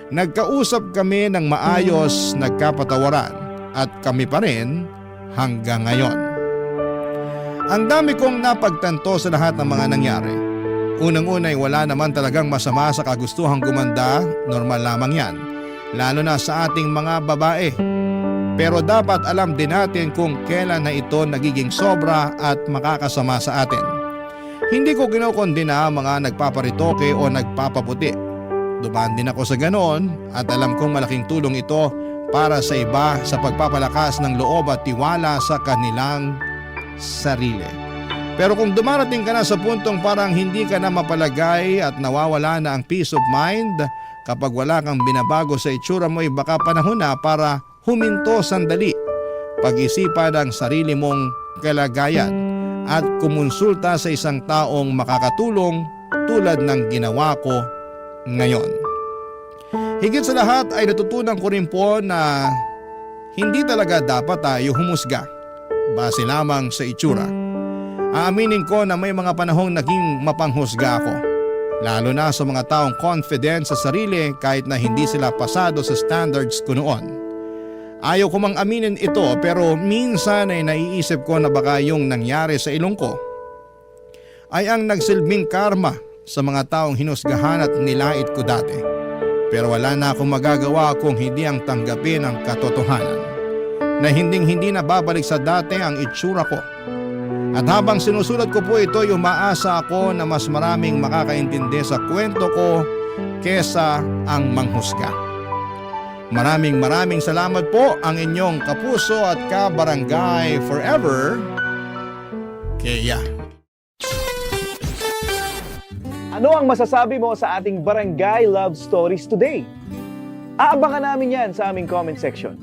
Nagkausap kami ng maayos, nagkapatawaran at kami pa rin hanggang ngayon. Ang dami kong napagtanto sa lahat ng mga nangyari. Unang-una ay wala naman talagang masama sa kagustuhang gumanda, normal lamang yan. Lalo na sa ating mga babae. Pero dapat alam din natin kung kailan na ito nagiging sobra at makakasama sa atin. Hindi ko kinokondena ang mga nagpaparitoke o nagpapaputi. Dumaan din ako sa ganoon at alam kong malaking tulong ito para sa iba sa pagpapalakas ng loob at tiwala sa kanilang sarili. Pero kung dumarating ka na sa puntong parang hindi ka na mapalagay at nawawala na ang peace of mind, Kapag wala kang binabago sa itsura mo ay baka panahon na para huminto sandali, pag-isipan ang sarili mong kalagayan at kumonsulta sa isang taong makakatulong tulad ng ginawa ko ngayon. Higit sa lahat ay natutunan ko rin po na hindi talaga dapat tayo humusga base lamang sa itsura. Aaminin ko na may mga panahong naging mapanghusga ako, lalo na sa mga taong confident sa sarili kahit na hindi sila pasado sa standards ko noon. Ayaw ko mang aminin ito pero minsan ay naiisip ko na baka yung nangyari sa ilong ko ay ang nagsilbing karma sa mga taong hinusgahan at nilait ko dati. Pero wala na akong magagawa kung hindi ang tanggapin ang katotohanan na hindi na babalik sa dati ang itsura ko. At habang sinusulat ko po ito, umaasa ako na mas maraming makakaintindi sa kwento ko kesa ang manghusga. Maraming salamat po ang inyong kapuso at kabarangay forever, Kea. Ano ang masasabi mo sa ating Barangay Love Stories today? Aabangan namin yan sa aming comment section.